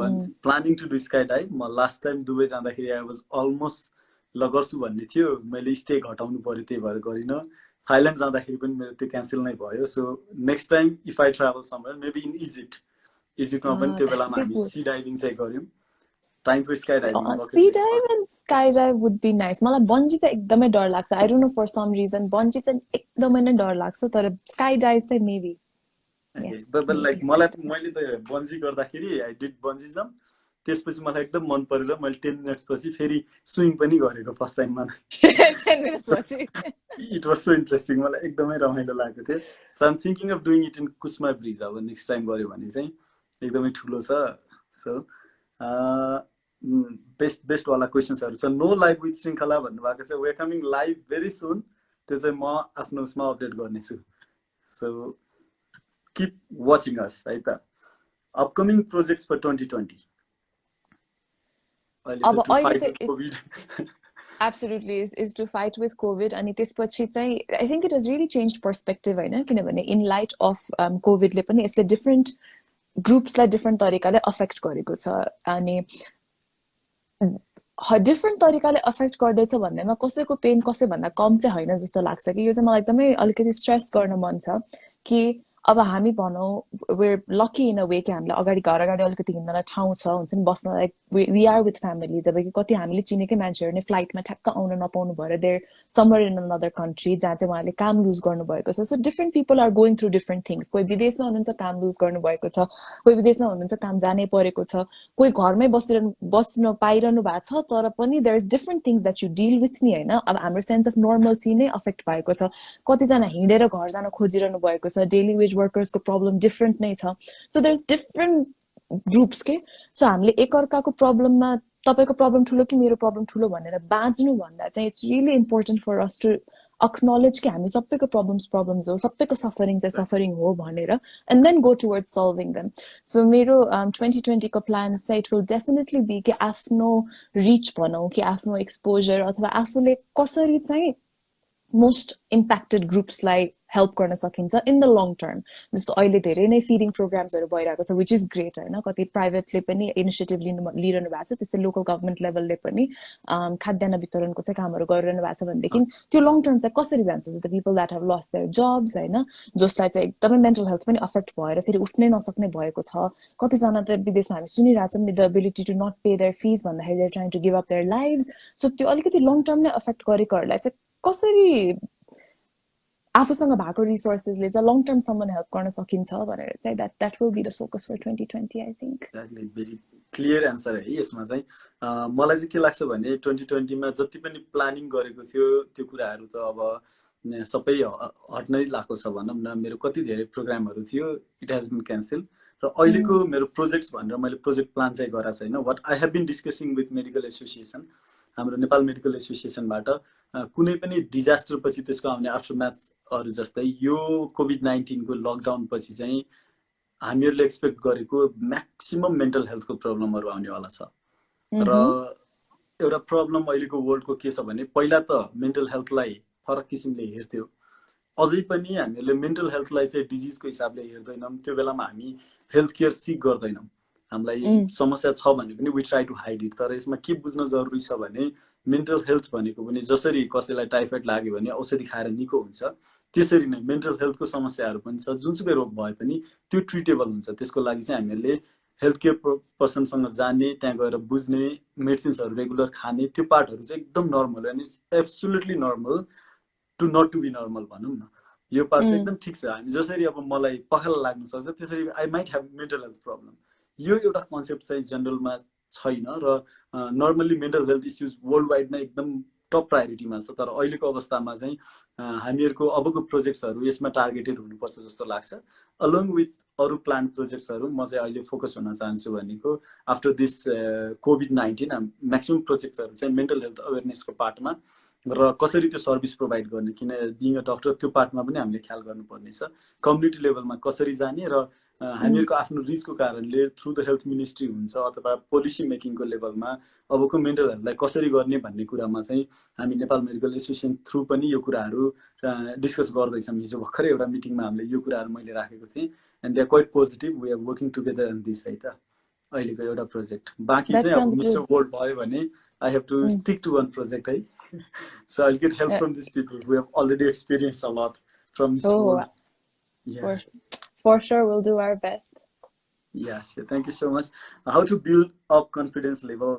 planning to do sky dive म लास्ट टाइम दुबई जाँदाखेरि आई वाज अलमोस्ट गर्छु भन्ने थियो मैले स्टे घटाउनु पर्यो त्यही भएर गरिनँ थाइल्यान्ड जाँदाखेरि पनि मेरो त्यो क्यान्सल नै भयो so next time if I travel somewhere maybe in इजिप्टमा पनि त्यो बेलामा हामी सी डाइभिङ चाहिँ गर्यौँ time for sky diving sea dive and sky dive would be nice मलाई बन्जी त एकदमै डर लाग्छ I don't know for some reason bungee चाहिँ एकदमै नै डर लाग्छ तर स्काई डाइभ चाहिँ मेबी लाइक मैले त बन्जी गर्दाखेरि आई डिड बन्जी जम्प त्यसपछि मलाई एकदम मन परेर मैले 10 मिनट्स पछि फेरि स्विङ पनि गरेको फर्स्ट टाइममा इट वाज सो इन्ट्रेस्टिङ मलाई एकदमै रमाइलो लागेको थियो so I'm thinking of doing it in Kusma bridge अब नेक्स्ट टाइम गऱ्यो भने चाहिँ एकदमै ठुलो छ सो बेस्ट वाला क्वेसन्सहरू छ नो लाइभ विथ श्रृङ्खला भन्नुभएको छ वे कमिङ लाइभ भेरी सुन त्यो चाहिँ म आफ्नो उसमा अपडेट गर्नेछु सो किप वाचिङ अस है त upcoming projects for 2020 Absolutely is to fight with COVID अनि त्यसपछि चाहिँ I think it has really changed perspective होइन किनभने in light of COVID ले पनि यसले different groups लाई different तरिकाले affect गरेको छ अनि different तरिकाले affect गर्दैछ भन्दैमा कसैको पेन कसै भन्दा कम चाहिँ होइन जस्तो लाग्छ कि यो चाहिँ मलाई एकदमै अलिकति स्ट्रेस गर्न मन छ कि अब हामी भनौँ we're lucky in a way कि हामीलाई अगाडि घर अगाडि अलिकति हिँड्नलाई ठाउँ छ हुन्छ नि बस्नलाई we are with family जब कि कति हामीले चिनेकै मान्छेहरू नै फ्लाइटमा ठ्याक्क आउन नपाउनु भएर they're somewhere in another country जहाँ चाहिँ उहाँले काम लुज गर्नुभएको छ. So different people are going through different things. कोही विदेशमा हुनुहुन्छ काम लुज गर्नुभएको छ, कोही विदेशमा हुनुहुन्छ काम जानै परेको छ, कोही घरमै बस्न पाइरहनु भएको छ तर पनि there is different things that you deal with नि हैन. अब हाम्रो सेन्स अफ नर्मल्सी नै अफेक्ट भएको छ. कतिजना हिँडेर घर जान खोजिरहनु भएको छ, डेली वेज वर्कर्सको प्रब्लम डिफरेन्ट नै छ. So there is different groups के. सो हामीले एकअर्काको प्रब्लममा तपाईको प्रब्लम ठुलो कि मेरो प्रब्लम ठुलो भनेर बाँच्नु भन्दा चाहिँ it's really important for us to acknowledge कि हामी सबैको प्रब्लम्स हो, सबैको सफरिङ चाहिँ सफरिङ हो भनेर and then go towards solving them. So मेरो 2020 को प्लान चाहिँ it will definitely be कि आफ्नो रिच भनौँ कि आफ्नो एक्सपोजर अथवा आफूले कसरी चाहिँ मोस्ट इम्प्याक्टेड ग्रुप्सलाई हेल्प गर्न सकिन्छ इन द लङ टर्म. जस्तो अहिले धेरै नै फिडिङ प्रोग्राम्सहरू भइरहेको छ विच इज ग्रेट होइन. कति प्राइभेटले पनि इनिसिएटिभ लिइरहनु भएको छ, त्यस्तै लोकल गभर्मेन्ट लेभलले पनि खाद्यान्न वितरणको चाहिँ कामहरू गरिरहनु भएको छ भनेदेखि त्यो लङ टर्म चाहिँ कसरी जान्छ. The people that have lost their jobs होइन, जसलाई चाहिँ एकदमै मेन्टल हेल्थ पनि अफेक्ट भएर फेरि उठ्नै नसक्ने भएको छ. कतिजना त विदेशमा हामी सुनिरहेछौँ नि the ability to not pay their fees भन्दाखेरि they're trying to give up their lives. So त्यो अलिकति लङ टर्म नै अफेक्ट गरेकोहरूलाई चाहिँ कसरी आफूसँग भएको रिसोर्सेसले चाहिँ लङ टर्मसम्म हेल्प गर्न सकिन्छ भनेर चाहिँ that will be the focus for 2020 I think. Exactly, very clear answer है यसमा चाहिँ. मलाई चाहिँ के लाग्छ भने 2020मा जति पनि प्लानिङ गरेको थियो त्यो कुराहरू त अब सबै हट्नै लागेको छ भनौँ न. मेरो कति धेरै प्रोग्रामहरू थियो, इट हेज बिन क्यान्सल. र अहिलेको मेरो प्रोजेक्ट्स भनेर मैले प्रोजेक्ट प्लान चाहिँ गराएको छैन. What I have been discussing with medical association, हाम्रो नेपाल मेडिकल एसोसिएसनबाट कुनै पनि डिजास्टर पछि त्यसको आउने आफ्टर म्याथ्सहरू जस्तै यो कोभिड-19 को लकडाउन पछि चाहिँ हामीहरूले एक्सपेक्ट गरेको म्याक्सिमम मेन्टल हेल्थको प्रब्लमहरू आउनेवाला छ. र एउटा प्रब्लम अहिलेको वर्ल्डको के छ भने पहिला त मेन्टल हेल्थलाई फरक किसिमले हेर्थ्यो, अझै पनि हामीहरूले मेन्टल हेल्थलाई चाहिँ डिजिजको हिसाबले हेर्दैनौँ. त्यो बेलामा हामी हेल्थ केयर सिक गर्दैनौँ. हामीलाई समस्या छ भने पनि we try to hide it. तर यसमा के बुझ्न जरुरी छ भने मेन्टल हेल्थ भनेको पनि जसरी कसैलाई टाइफाइड लाग्यो भने औषधि खाएर निको हुन्छ, त्यसरी नै मेन्टल हेल्थको समस्याहरू पनि छ. जुनसुकै रोग भए पनि त्यो ट्रिटेबल हुन्छ. त्यसको लागि चाहिँ हामीहरूले हेल्थ केयर पर्सनसँग जाने, त्यहाँ गएर बुझ्ने, मेडिसिन्सहरू रेगुलर खाने, त्यो पार्टहरू चाहिँ एकदम normal and it's absolutely normal to not to be normal भनौँ न. यो पार्ट चाहिँ एकदम ठिक छ. हामी जसरी अब मलाई पखाला लाग्न सक्छ त्यसरी I might have mental health problem. यो एउटा कन्सेप्ट चाहिँ जनरलमा छैन र normally mental health issues world wide नै एकदम टप प्रायोरिटीमा छ. तर अहिलेको अवस्थामा चाहिँ हामीहरूको अबको प्रोजेक्ट्सहरू यसमा टार्गेटेड हुनुपर्छ जस्तो लाग्छ. अलङ विथ अरू प्लान प्रोजेक्ट्सहरू म चाहिँ अहिले फोकस हुन चाहन्छु भनेको आफ्टर दिस कोभिड-19 म्याक्सिमम प्रोजेक्ट्सहरू चाहिँ मेन्टल हेल्थ अवेरनेसको पार्टमा र कसरी त्यो सर्भिस प्रोभाइड गर्ने, किन बिङ अ डक्टर त्यो पार्टमा पनि हामीले ख्याल गर्नुपर्ने छ. कम्युनिटी लेभलमा कसरी जाने र हामीहरूको आफ्नो रिचको कारणले थ्रु द हेल्थ मिनिस्ट्री हुन्छ अथवा पोलिसी मेकिङको लेभलमा अबको मेन्टल हेल्थलाई कसरी गर्ने भन्ने कुरामा चाहिँ हामी नेपाल मेडिकल एसोसिएसन थ्रु पनि यो कुराहरू डिस्कस गर्दैछौँ. हिजो भर्खरै एउटा मिटिङमा हामीले यो कुराहरू मैले राखेको थिएँ and they are quite positive. We are working together in this है त अहिलेको एउटा प्रोजेक्ट. बाँकी चाहिँ अब मिस्टर वर्ल्ड भयो भने I have to stick to one project, right? So I'll get help from these people who have already experienced a lot from this world. Yeah. For sure, we'll do our best. Yes, yeah, thank you so much. How to build up confidence level?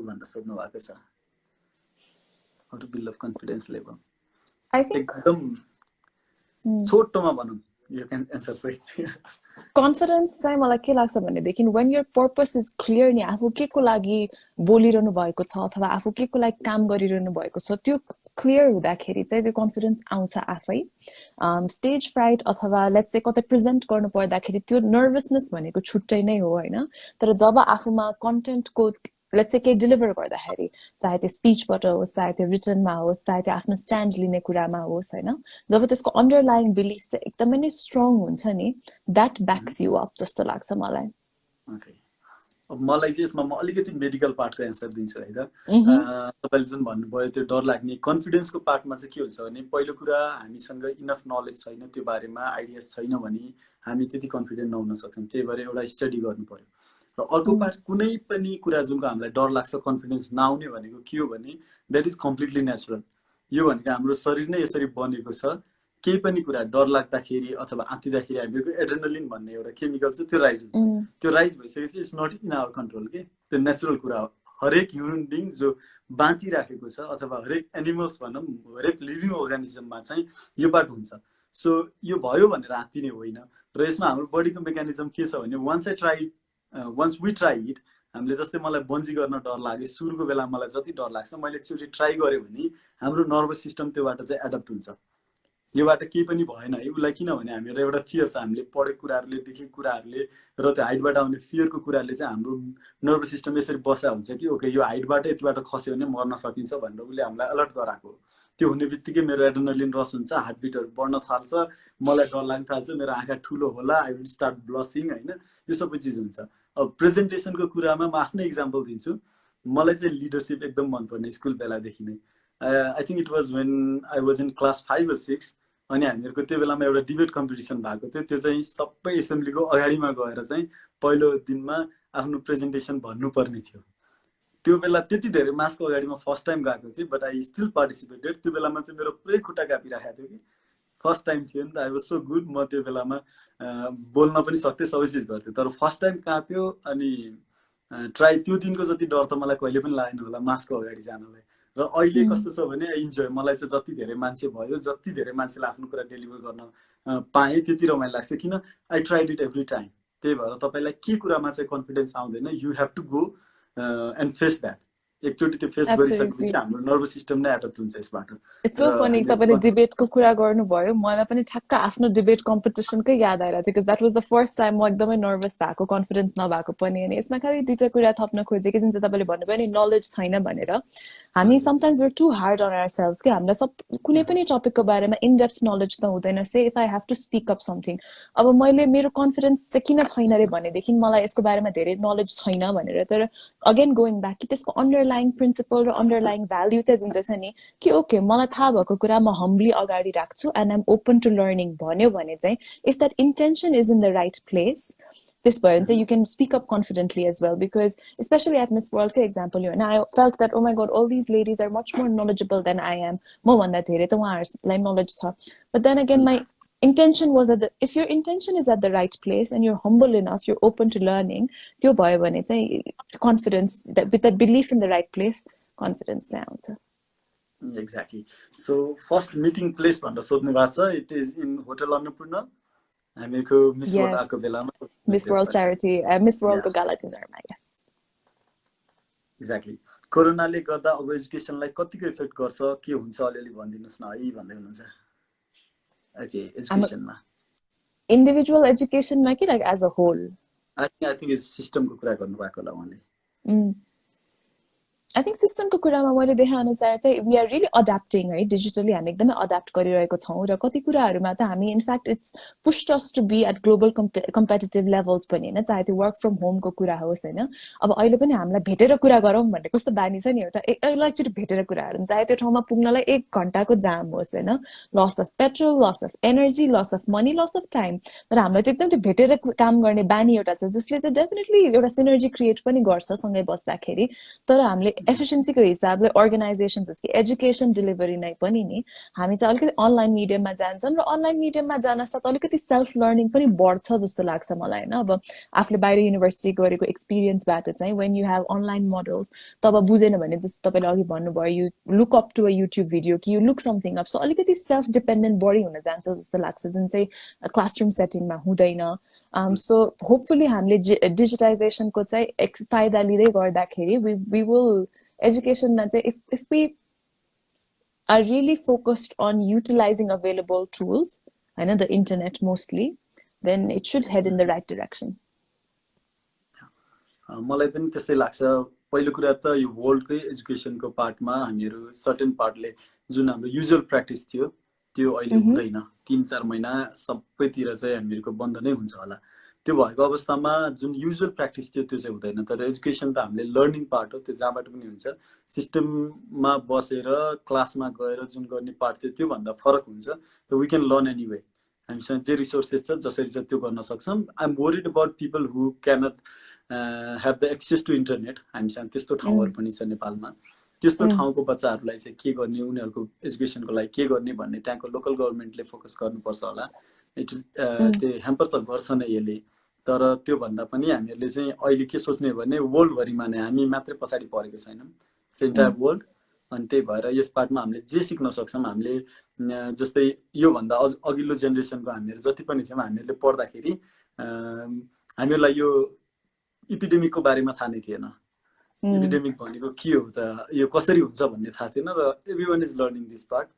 How to build up confidence level? I think. You can answer, say. Confidence चाहिँ मलाई के लाग्छ भनेदेखि when your purpose is clear नि आफू के को लागि बोलिरहनु भएको छ अथवा आफू के को लागि काम गरिरहनु भएको छ त्यो क्लियर हुँदाखेरि चाहिँ त्यो कन्फिडेन्स आउँछ आफै. स्टेज फ्राइट अथवा लेट्स से कतै प्रेजेन्ट गर्नु पर्दाखेरि त्यो नर्भसनेस भनेको छुट्टै नै हो होइन. तर जब आफूमा कन्टेन्टको लेट्स से केही डिलिभर गर्दाखेरि चाहे त्यो स्पिचबाट होस्, चाहे त्यो रिटनमा होस्, चाहे त्यो आफ्नो स्ट्यान्ड लिने कुरामा होस् होइन, जब त्यसको अन्डरलाइन बिलिफ चाहिँ एकदमै नै स्ट्रङ हुन्छ नि द्याट ब्याक्स यु अप जस्तो लाग्छ मलाई. अब मलाई चाहिँ यसमा म अलिकति मेडिकल पार्टको एन्सर दिन्छु है त. तपाईँले जुन भन्नुभयो त्यो डर लाग्ने कन्फिडेन्सको पार्टमा चाहिँ के हुन्छ भने पहिलो कुरा हामीसँग इनफ नलेज छैन, त्यो बारेमा आइडियाज छैन भने हामी त्यति कन्फिडेन्ट नहुन सक्छौँ. त्यही भएर एउटा स्टडी गर्नु पर्यो. र अर्को पार्ट कुनै पनि कुरा जुनको हामीलाई डर लाग्छ, कन्फिडेन्स नआउने भनेको के हो भने द्याट इज कम्प्लिटली नेचुरल. यो भनेको हाम्रो शरीर नै यसरी बनेको छ. केही पनि कुरा डर लाग्दाखेरि अथवा आँतिदाखेरि हामीको एड्रेनलिन भन्ने एउटा केमिकल छ त्यो राइज हुन्छ त्यो राइज भइसकेपछि it's not in our control के त्यो नेचुरल कुरा हो हरेक ह्युमन बिङ जो बाँचिराखेको छ अथवा हरेक एनिमल्स भनौँ हरेक लिभिङ अर्गानिजममा चाहिँ यो बाटो हुन्छ सो यो भयो भनेर आँतिने होइन र यसमा हाम्रो बडीको मेकानिजम के छ भने वन्स वी ट्राई इट हामीले जस्तै मलाई बन्जी गर्न डर लाग्यो सुरुको बेला मलाई जति डर लाग्छ मैले एकचोटि ट्राई गरेँ भने हाम्रो नर्भस सिस्टम त्योबाट चाहिँ एडप्ट हुन्छ योबाट केही पनि भएन है उसलाई किनभने हामीलाई एउटा फियर छ हामीले पढेको कुराहरूले देखेको कुराहरूले र त्यो हाइटबाट आउने फियरको कुराले चाहिँ हाम्रो नर्भस सिस्टम यसरी बसा हुन्छ कि ओके यो हाइटबाट यतिबाट खस्यो भने मर्न सकिन्छ भनेर उसले हामीलाई अलर्ट गराएको त्यो हुने बित्तिकै मेरो एड्रेनलिन रस हुन्छ हार्टबिटहरू बढ्न थाल्छ मलाई डर लाग्न थाल्छ मेरो आँखा ठुलो होला आई विल स्टार्ट ब्लसिङ होइन यो सबै चिज हुन्छ अब प्रेजेन्टेसनको कुरामा म आफ्नै इक्जाम्पल दिन्छु मलाई चाहिँ लिडरसिप एकदम मनपर्ने स्कुल बेलादेखि नै I think it was when I was in class 5 or 6 अनि हामीहरूको त्यो बेलामा एउटा डिबेट कम्पिटिसन भएको थियो त्यो चाहिँ सबै एसेम्ब्लीको अगाडिमा गएर चाहिँ पहिलो दिनमा आफ्नो प्रेजेन्टेसन भन्नुपर्ने थियो त्यो बेला त्यति धेरै मासको अगाडिमा फर्स्ट टाइम गएको थिएँ बट आई स्टिल पार्टिसिपेटेड त्यो बेलामा चाहिँ मेरो पुरै खुट्टा कापिराखेको थियो कि फर्स्ट टाइम थियो नि त आई वाज सो गुड म त्यो बेलामा बोल्न पनि सक्थेँ सबै चिज गर्थेँ तर फर्स्ट टाइम काप्यो अनि ट्राई त्यो दिनको जति डर त मलाई कहिले पनि लागेन होला मासको अगाडि जानलाई र अहिले कस्तो छ भने आई इन्जोय मलाई चाहिँ जति धेरै मान्छे भयो जति धेरै मान्छेलाई आफ्नो कुरा डेलिभर गर्न पाएँ त्यति रमाइलो लाग्छ किन I tried it every time त्यही भएर तपाईँलाई के कुरामा चाहिँ कन्फिडेन्स आउँदैन you have to go and face that एकचोटि त्यो फेस गरिसकेपछि हाम्रो नर्भस सिस्टम नै एडप्ट हुन्छ यसबाट इट्स सो फनी तपाईले डिबेटको कुरा गर्नुभयो मलाई पनि ठ्याक्क आफ्नो डिबेट कम्पिटिसनकै याद आइरहेको थियो because that was the first time म एकदमै नर्भस भएको कन्फिडेन्स नभएको पनि अनि यसमा खालि दुईटा कुरा थप्न खोजेँ कि जुन चाहिँ तपाईँले भन्नुभयो नि नलेज छैन भनेर हामी sometimes we're too hard on our self कि हामीलाई सब कुनै पनि टपिकको बारेमा इनडेप्थ नलेज त हुँदैन say if I have to speak up something अब मैले मेरो कन्फिडेन्स चाहिँ किन छैन रे भनेदेखि मलाई यसको बारेमा धेरै नलेज छैन भनेर तर अगेन गोइङ ब्याक कि त्यसको अन्डरलाइङ प्रिन्सिपल र अन्डरलाइङ भ्याल्यु चाहिँ जुन चाहिँ छ नि कि ओके मलाई थाहा भएको कुरा म हम्बली अगाडि राख्छु and I'm open to learning भन्यो भने चाहिँ if that intention is in the right place this point, so you can speak up confidently as well because especially at Miss World example and I felt that oh my god all these ladies are much more knowledgeable than I am म भन्दा धेरै त उहाँहरुलाई knowledge छ but then again my intention was that if your intention is at the right place and you're humble enough you're open to learning त्यो भयो भने चाहिँ confidence that with that belief in the right place confidence sounds exactly so first meeting place भनेर सोध्नु भएको छ it is in hotel Annapurna हामीको Miss World आको बेलामा मिस वर्ल्ड च्यारिटी मिस वर्ल्डको गाला डिनरमा यस एक्ज्याक्टली कोरोनाले गर्दा अब एजुकेसनलाई कतिको इफेक्ट गर्छ के हुन्छ अलिअलि भनिदिनुस् न है भन्दै हुनुहुन्छ ओके एजुकेसनमा इन्डिभिजुअल एजुकेसनमा कि like as a whole I think सिस्टमको कुरा गर्नु भएको होला उहाँले आई थिंक सिस्टमको कुरामा मैले देखे अनुसार चाहिँ वी आर रियली अड्याप्टिङ है डिजिटली हामी एकदमै अड्याप्ट गरिरहेको छौँ र कति कुराहरूमा त हामी in fact it's pushed us to be at global competitive levels पनि होइन चाहे त्यो वर्क फ्रम होमको कुरा होस् होइन अब अहिले पनि हामीलाई भेटेर कुरा गरौँ भन्ने कस्तो बानी छ नि एउटा एकचोटि भेटेर कुरा गरौँ चाहे त्यो ठाउँमा पुग्नलाई 1 घण्टाको जाम होस् होइन loss of petrol loss of energy loss of money loss of time तर हामीलाई चाहिँ एकदम त्यो भेटेर काम गर्ने बानी एउटा छ जसले चाहिँ डेफिनेटली एउटा सिनर्जी क्रिएट पनि गर्छ सँगै बस्दाखेरि तर हामीले एफिसिएन्सीको हिसाबले अर्गनाइजेसन जस्तो एजुकेसन डेलिभरी नै पनि नि हामी चाहिँ अलिकति अनलाइन मिडियममा जान्छौँ र अनलाइन मिडियममा जान साथ अलिकति सेल्फ लर्निङ पनि बढ्छ जस्तो लाग्छ मलाई होइन अब आफूले बाहिर युनिभर्सिटी गरेको एक्सपिरियन्सबाट चाहिँ when you have online models तब बुझेन भने जस्तो तपाईँले अघि भन्नुभयो you look up to a YouTube video कि you look something up so अलिकति सेल्फ डिपेन्डेन्ट बढी हुन जान्छ जस्तो लाग्छ जुन चाहिँ क्लासरुम सेटिङमा हुँदैन so hopefully हामीले डिजिटाइजेसनको चाहिँ फाइदा लिँदै गर्दाखेरि we will education मा चाहिँ if we are really focused on utilizing available tools and the internet mostly then it should head in the right direction मलाई पनि त्यस्तै लाग्छ पहिलो कुरा त यो वर्ल्डकै एजुकेसनको पार्टमा हामीहरु सर्टेन पार्टले जुन हाम्रो युजुअल प्र्याक्टिस थियो त्यो अहिले हुँदैन 3-4 महिना सबैतिर चाहिँ हामीहरुको बन्द नै हुन्छ होला त्यो भएको अवस्थामा जुन युजुअल प्र्याक्टिस थियो त्यो चाहिँ हुँदैन तर एजुकेसन त हामीले लर्निङ पार्ट हो त्यो जहाँबाट पनि हुन्छ सिस्टममा बसेर क्लासमा गएर जुन गर्ने पार्ट थियो त्यो भन्दा फरक हुन्छ त वी क्यान लर्न एनीवे हामीसँग जे रिसोर्सेस छ जसरी चाहिँ त्यो गर्न सक्छौं I am worried about people who can not have the access to internet हामीसँग त्यस्तो ठाउँहरु पनि छ नेपालमा त्यस्तो ठाउँको बच्चाहरूलाई चाहिँ के गर्ने, उनीहरूको एजुकेसनको लागि के गर्ने भन्ने त्यहाँको लोकल गभर्मेन्टले फोकस गर्नुपर्छ होला। त्यो ह्याम्पर त गर्छ नै यसले, तर त्यो भन्दा पनि हामीहरूले चाहिँ अहिले के सोच्ने हो भने वर्ल्डभरिमा नै हामी मात्रै पछाडि परेको छैनौँ, सेन्टायर वर्ल्ड। अनि त्यही भएर यस पार्टमा हामीले जे सिक्न सक्छौँ, हामीले जस्तै योभन्दा अघिल्लो जेनेरेसनको हामीहरू जति पनि थियौँ, हामीहरूले पढ्दाखेरि हामीहरूलाई यो इपिडेमिकको बारेमा थाहा नै थिएन। इपिडेमिक भनेको के हो त, यो कसरी हुन्छ भन्ने थाहा थिएन, र every one is learning this part.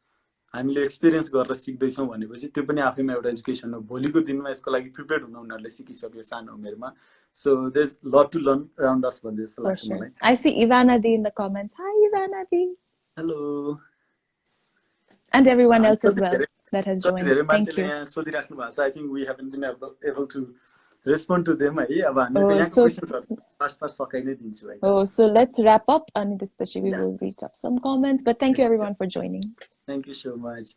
हामीले एक्सपिरियन्स गरेर सिक्दैछौँ भनेपछि त्यो पनि आफैमा एउटा एजुकेसन हो। भोलिको दिनमा यसको लागि प्रिपेयर्ड हुन उनीहरूले सिकिसक्यो सानो उमेरमा। So there is lot to learn around us भन्ने जस्तो लाग्छ मलाई। I see Ivana D in the comments. Hi, Ivana D. Hello. And everyone else as well that has joined. Thank you. सोधिराख्नु भएको छ। I think we haven't been able to respond to them है। अब हामीले यहाँको क्वेशन्सहरु fast सकाइ नै दिन्छु है। So let's wrap up and especially we will reach up some comments, but thank you everyone for joining. Thank you so much.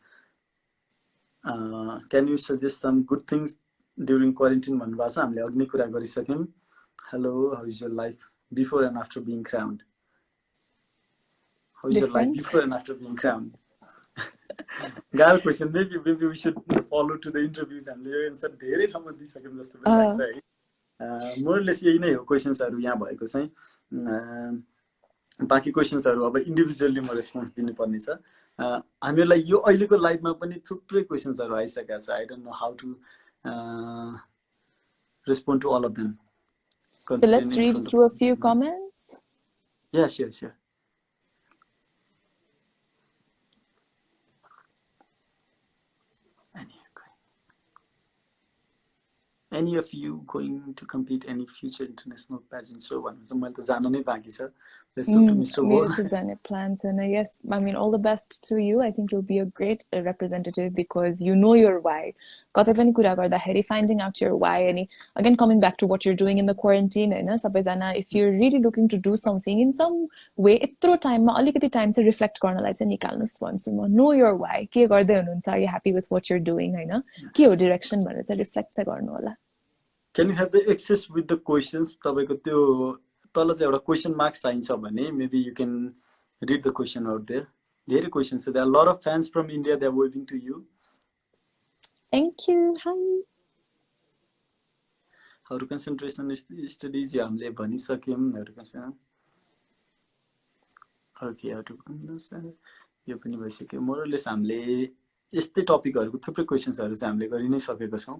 Can you suggest some good things during quarantine भन्नुभएको छ। हामीले अघि नै कुरा गरिसक्यौं। Hello, how is your life before and after being crowned? How is your life before and after being crowned? गाह्रो question. maybe we should follow to the interviews। हामीले यो answer धेरै ठाउँमा दिइसक्यौं जस्तो पनि लाग्छ है। मोरलेस यही नै हो क्वेशन्सहरु यहाँ भएको चाहिँ। बाँकी क्वेशन्सहरु अब इन्डिभिजुअली म रेस्पोन्स दिनुपर्ने छ। हामीलाई यो अहिलेको लाइफमा पनि थुप्रै क्वेशन्सहरु आइसकेका छ। I don't know how to respond to all of them. So let's read through a few comments. Yeah, sure. Any of you going to compete any future international pageant show? भन्नुहुन्छ मैले त जान नै बाँकी छ। Let's talk to Mr. मेरो त जाने plans and yes, I mean all the best to you. I think you'll be a great representative because you know your why. कतै पनि कुरा गर्दाखेरि finding out your why and again coming back to what you're doing in the quarantine हैन सबैजना if you're really looking to do something in some way यत्रो टाइममा अलिकति time चाहिँ रिफ्लेक्ट गर्नलाई चाहिँ निकाल्नुस् भन्छु म। know your why, के गर्दै हुनुहुन्छ, are you happy with what you're doing हैन, के हो डाइरेक्सन भनेर चाहिँ रिफ्लेक्ट चाहिँ गर्नु होला। Can you have the access with the questions? तपाईको त्यो तल चाहिँ एउटा क्वेशन मार्क साइन छ भने maybe you can read the question out there. धेरै क्वेशन्स छ। There are a lot of fans from India, they are waving to you. Thank you. Hi. How to concentration studies यो हामीले भनिसक्यौं। Okay, how to यो पनि भइसक्यो। मोरलेस हामीले यस्तै टपिकहरुको थुप्रै क्वेशन्सहरु चाहिँ हामीले गरि नै सकेका छौं।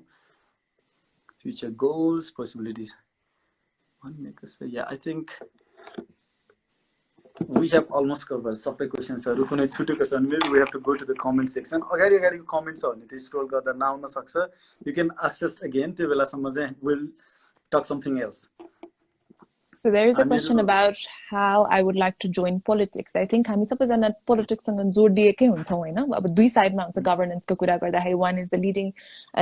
Future goals, possibilities. Yeah, I think we have almost covered सबै क्वेशन्सहरु। कुनै छुटेको छ भने maybe we have to go to the comment section. अगाडिको कमेन्ट्स हो भने त्यो स्क्रोल गर्दा नआउन सक्छ। You can access again, त्यो बेलासम्म चाहिँ we'll talk something else. So there is a question about how I would like to join politics. I think हामी सबैजना politics सँग जोडिएकै हुन्छौं हैन। अब दुई साइडमा हुन्छ governance को कुरा गर्दाखेरि one is the leading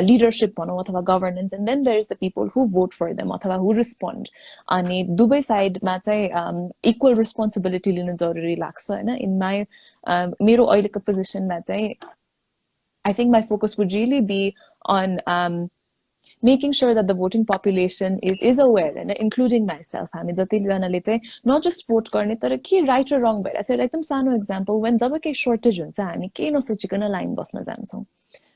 leadership भनौं अथवा governance and then there is the people who vote for them अथवा who respond. अनि दुवै साइडमा चाहिँ equal responsibility लिनु जरुरी लाग्छ हैन। in my मेरो अहिलेको पोजिसनमा चाहिँ I think my focus would really be on making sure that the voting population is aware and including myself. हामी जतिजनाले चाहिँ not just vote गर्ने तर के right or wrong भइराछ। एकदम सानो example, when जब के shortage हुन्छ हामी के नसोचिकन लाइन बस्न जान्छौं।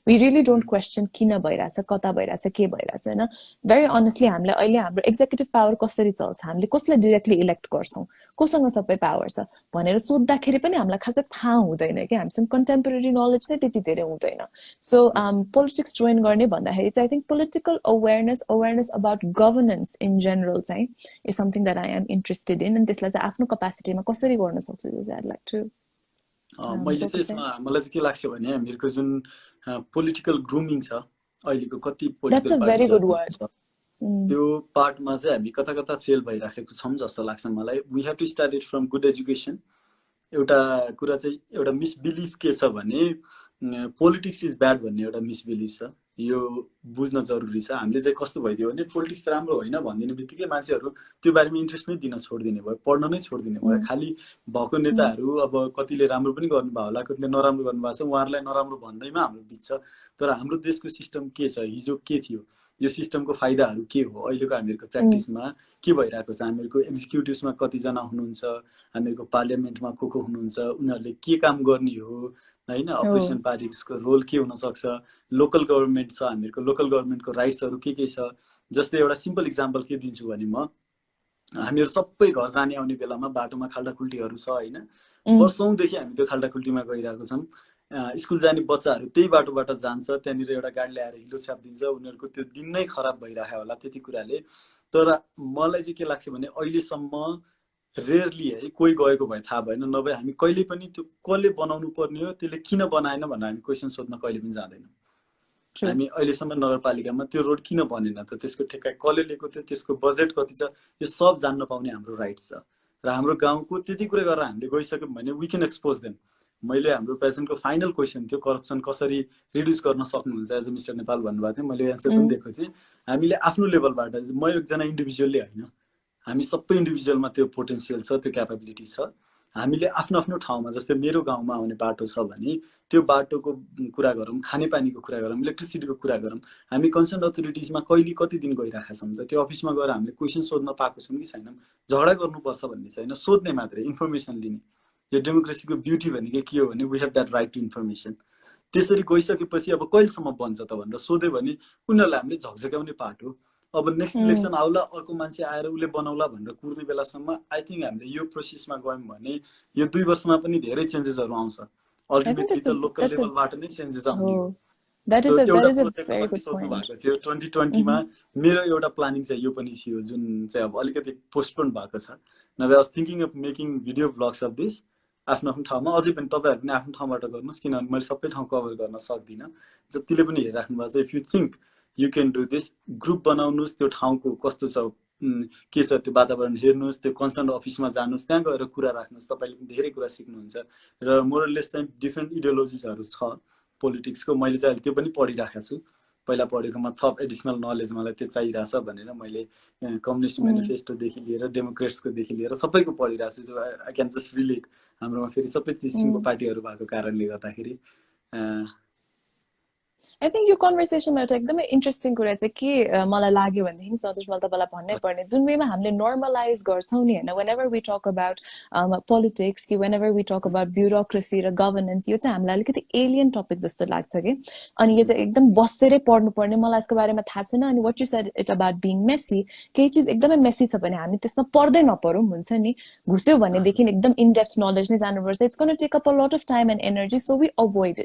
We really don't question किन भइराछ, कता भइराछ, के भइराछ हैन। Very honestly हामीले अहिले हाम्रो executive power कसरी चल्छ, हामीले कसलाई directly elect गर्छौं, कोसँग सबै power छ भनेर सोध्दाखेरि पनि हामीलाई खासै थाहा हुँदैन के, हामीसँग contemporary knowledge नै त्यति धेरै हुँदैन। So politics join गर्ने भन्दाखेरि चाहिँ I think political awareness about governance in general चाहिँ is something that I am interested in and त्यसलाई चाहिँ आफ्नो capacity मा कसरी गर्न सक्छु I'd like to मैले चाहिँ यसमा मलाई चाहिँ के लाग्छ भने हामीहरुको जुन पोलिटिकल ग्रुमिङ छ अहिलेको कति पोलिटिकल पार्टी त्यो पार्टमा चाहिँ हामी कता कता फेल भइराखेको छौं जस्तो लाग्छ मलाई। We have to start it from good education. एउटा कुरा चाहिँ एउटा मिसबिलिफ के छ भने पोलिटिक्स इज ब्याड भन्ने एउटा मिसबिलिफ छ। यो बुझ्न जरुरी छ। हामीले चाहिँ कस्तो भइदियो भने पोलिटिक्स राम्रो होइन भन्दिने बित्तिकै मान्छेहरु त्यो बारेमा इन्ट्रेस्ट नै दिन छोड्दिने भयो, पढ्न नै छोड्दिने भयो। खाली भएको नेताहरु अब कतिले राम्रो पनि गर्नुभयो होला, कतिले नराम्रो गर्नुभएको छ, उहाँहरुलाई नराम्रो भन्दैमा हाम्रो बिच छ। तर हाम्रो देशको सिस्टम के छ, हिजो के थियो, यो सिस्टमको फाइदाहरू के हो, अहिलेको हामीहरूको प्र्याक्टिसमा के भइरहेको छ, हामीहरूको एक्जिक्युटिभ्समा कतिजना हुनुहुन्छ, हामीहरूको पार्लियामेन्टमा को हुनुहुन्छ, उनीहरूले के काम गर्ने हो होइन, अपोजिसन पार्टिजको रोल के हुनसक्छ, लोकल गभर्मेन्ट छ हामीहरूको, लोकल गभर्मेन्टको राइट्सहरू के छ। जस्तै एउटा सिम्पल इक्जाम्पल के दिन्छु भने म हामीहरू सबै घर जाने आउने बेलामा बाटोमा खाल्डाखुल्टीहरू छ होइन, वर्षौँदेखि हामी त्यो खाल्डाखुल्टीमा गइरहेको छौँ। स्कुल जाने बच्चाहरू त्यही बाटोबाट जान्छ, त्यहाँनिर एउटा गाडी ल्याएर हिलो छ्यापिदिन्छ, उनीहरूको त्यो दिन नै खराब भइरहेको होला त्यति कुराले। तर मलाई चाहिँ के लाग्छ भने अहिलेसम्म रेयरली है कोही गएको भए थाहा भएन, नभए हामी कहिले पनि त्यो कसले बनाउनु पर्ने हो, त्यसले किन बनाएन भनेर हामी क्वेसन सोध्न कहिले पनि जाँदैनौँ। हामी अहिलेसम्म नगरपालिकामा त्यो रोड किन बनेन त, त्यसको ठेक्का कसले लिएको थियो, त्यसको बजेट कति छ, यो सब जान्न पाउने हाम्रो राइट छ। र हाम्रो गाउँको त्यति कुरा गरेर हामीले गइसक्यौँ भने वी क्यान एक्सपोज देम। मैले हाम्रो प्रेजेन्टको फाइनल क्वेसन थियो, करप्सन कसरी रिड्युस गर्न सक्नुहुन्छ एज अ मिस्टर नेपाल भन्नुभएको थियो, मैले एन्सर पनि दिएको थिएँ। हामीले आफ्नो लेभलबाट, म एकजना इन्डिभिजुअलले होइन, हामी सबै इन्डिभिजुअलमा त्यो पोटेन्सियल छ, त्यो क्यापेबिलिटी छ। हामीले आफ्नो आफ्नो ठाउँमा, जस्तै मेरो गाउँमा आउने बाटो छ भने त्यो बाटोको कुरा गरौँ, खानेपानीको कुरा गरौँ, इलेक्ट्रिसिटीको कुरा गरौँ, हामी कन्सर्न अथोरिटिजमा कहिले कति दिन गइरहेका छौँ त, त्यो अफिसमा गएर हामीले क्वेसन सोध्न पाएको छौँ कि छैनौँ। झगडा गर्नुपर्छ भन्ने छैन, सोध्ने मात्रै, इन्फर्मेसन लिने। यो डेमोक्रेसीको ब्युटी भनेको के हो भने we have that right to information. त्यसरी गइसकेपछि अब कहिलेसम्म बन्छ त भनेर सोध्यो भने उनीहरूलाई हामीले झकझक्याउने पार्ट हो। अब नेक्स्ट इलेक्सन आउला, अर्को मान्छे आएर उसले बनाउला भनेर कुर्ने बेलासम्म आई थिङ्क हामीले यो प्रोसेसमा गयौँ भने यो 2 वर्षमा पनि धेरै चेन्जेसहरू आउँछ। अल्टिमेटली त लोकल लेभलबाट नै चेन्जेस आउने हो। एउटा प्रोजेक्ट कति सोध्नु भएको थियो 2020 मा, मेरो एउटा प्लानिङ चाहिँ यो पनि थियो जुन चाहिँ अब अलिकति पोस्टपोन भएको छ। नभए I was thinking of making video blogs of this आफ्नो आफ्नो ठाउँमा, अझै पनि तपाईँहरू पनि आफ्नो ठाउँबाट गर्नुहोस्, किनभने मैले सबै ठाउँ कभर गर्न सक्दिनँ। जतिले पनि हेरिराख्नु भएको छ, if you think you can do this, group बनाउनुहोस्, त्यो ठाउँको कस्तो छ के छ त्यो वातावरण हेर्नुहोस्, त्यो कन्सर्न अफिसमा जानुहोस्, त्यहाँ गएर कुरा राख्नुहोस्, तपाईँले पनि धेरै कुरा सिक्नुहुन्छ। र मोरलेस चाहिँ डिफ्रेन्ट इडियोलोजिजहरू छ पोलिटिक्सको, मैले चाहिँ अहिले त्यो पनि पढिरहेको छु। पहिला पढेकोमा थप एडिसनल नलेज मलाई त्यो चाहिरहेछ भनेर मैले कम्युनिस्ट मेनिफेस्टोदेखि लिएर डेमोक्रेट्सकोदेखि लिएर सबैको पढिरहेको छु। आई क्यान जस्ट रिलेट, हाम्रोमा फेरि सबै किसिमको पार्टीहरू भएको कारणले गर्दाखेरि। I think यो कन्भर्सेसनमा एउटा एकदमै इन्ट्रेस्टिङ कुरा चाहिँ के मलाई लाग्यो भनेदेखि सन्तोष, मैले तपाईँलाई भन्नै पर्ने, जुन वेमा हामीले नर्मलाइज गर्छौँ नि होइन, whenever we talk about politics कि whenever we talk about bureaucracy र गभर्नेन्स, यो चाहिँ हामीलाई अलिकति एलियन टपिक जस्तो लाग्छ कि। अनि यो चाहिँ एकदम बसेरै पढ्नुपर्ने, मलाई यसको बारेमा थाहा छैन। अनि what you said it about being messy, केही चिज एकदमै मेसी छ भने हामी त्यसमा पढ्दै नपरौँ, हुन्छ नि, घुस्यो भनेदेखि एकदम इनडेप्थ नलेज नै जानुपर्छ। It's gonna take up a lot of time and energy, so we avoid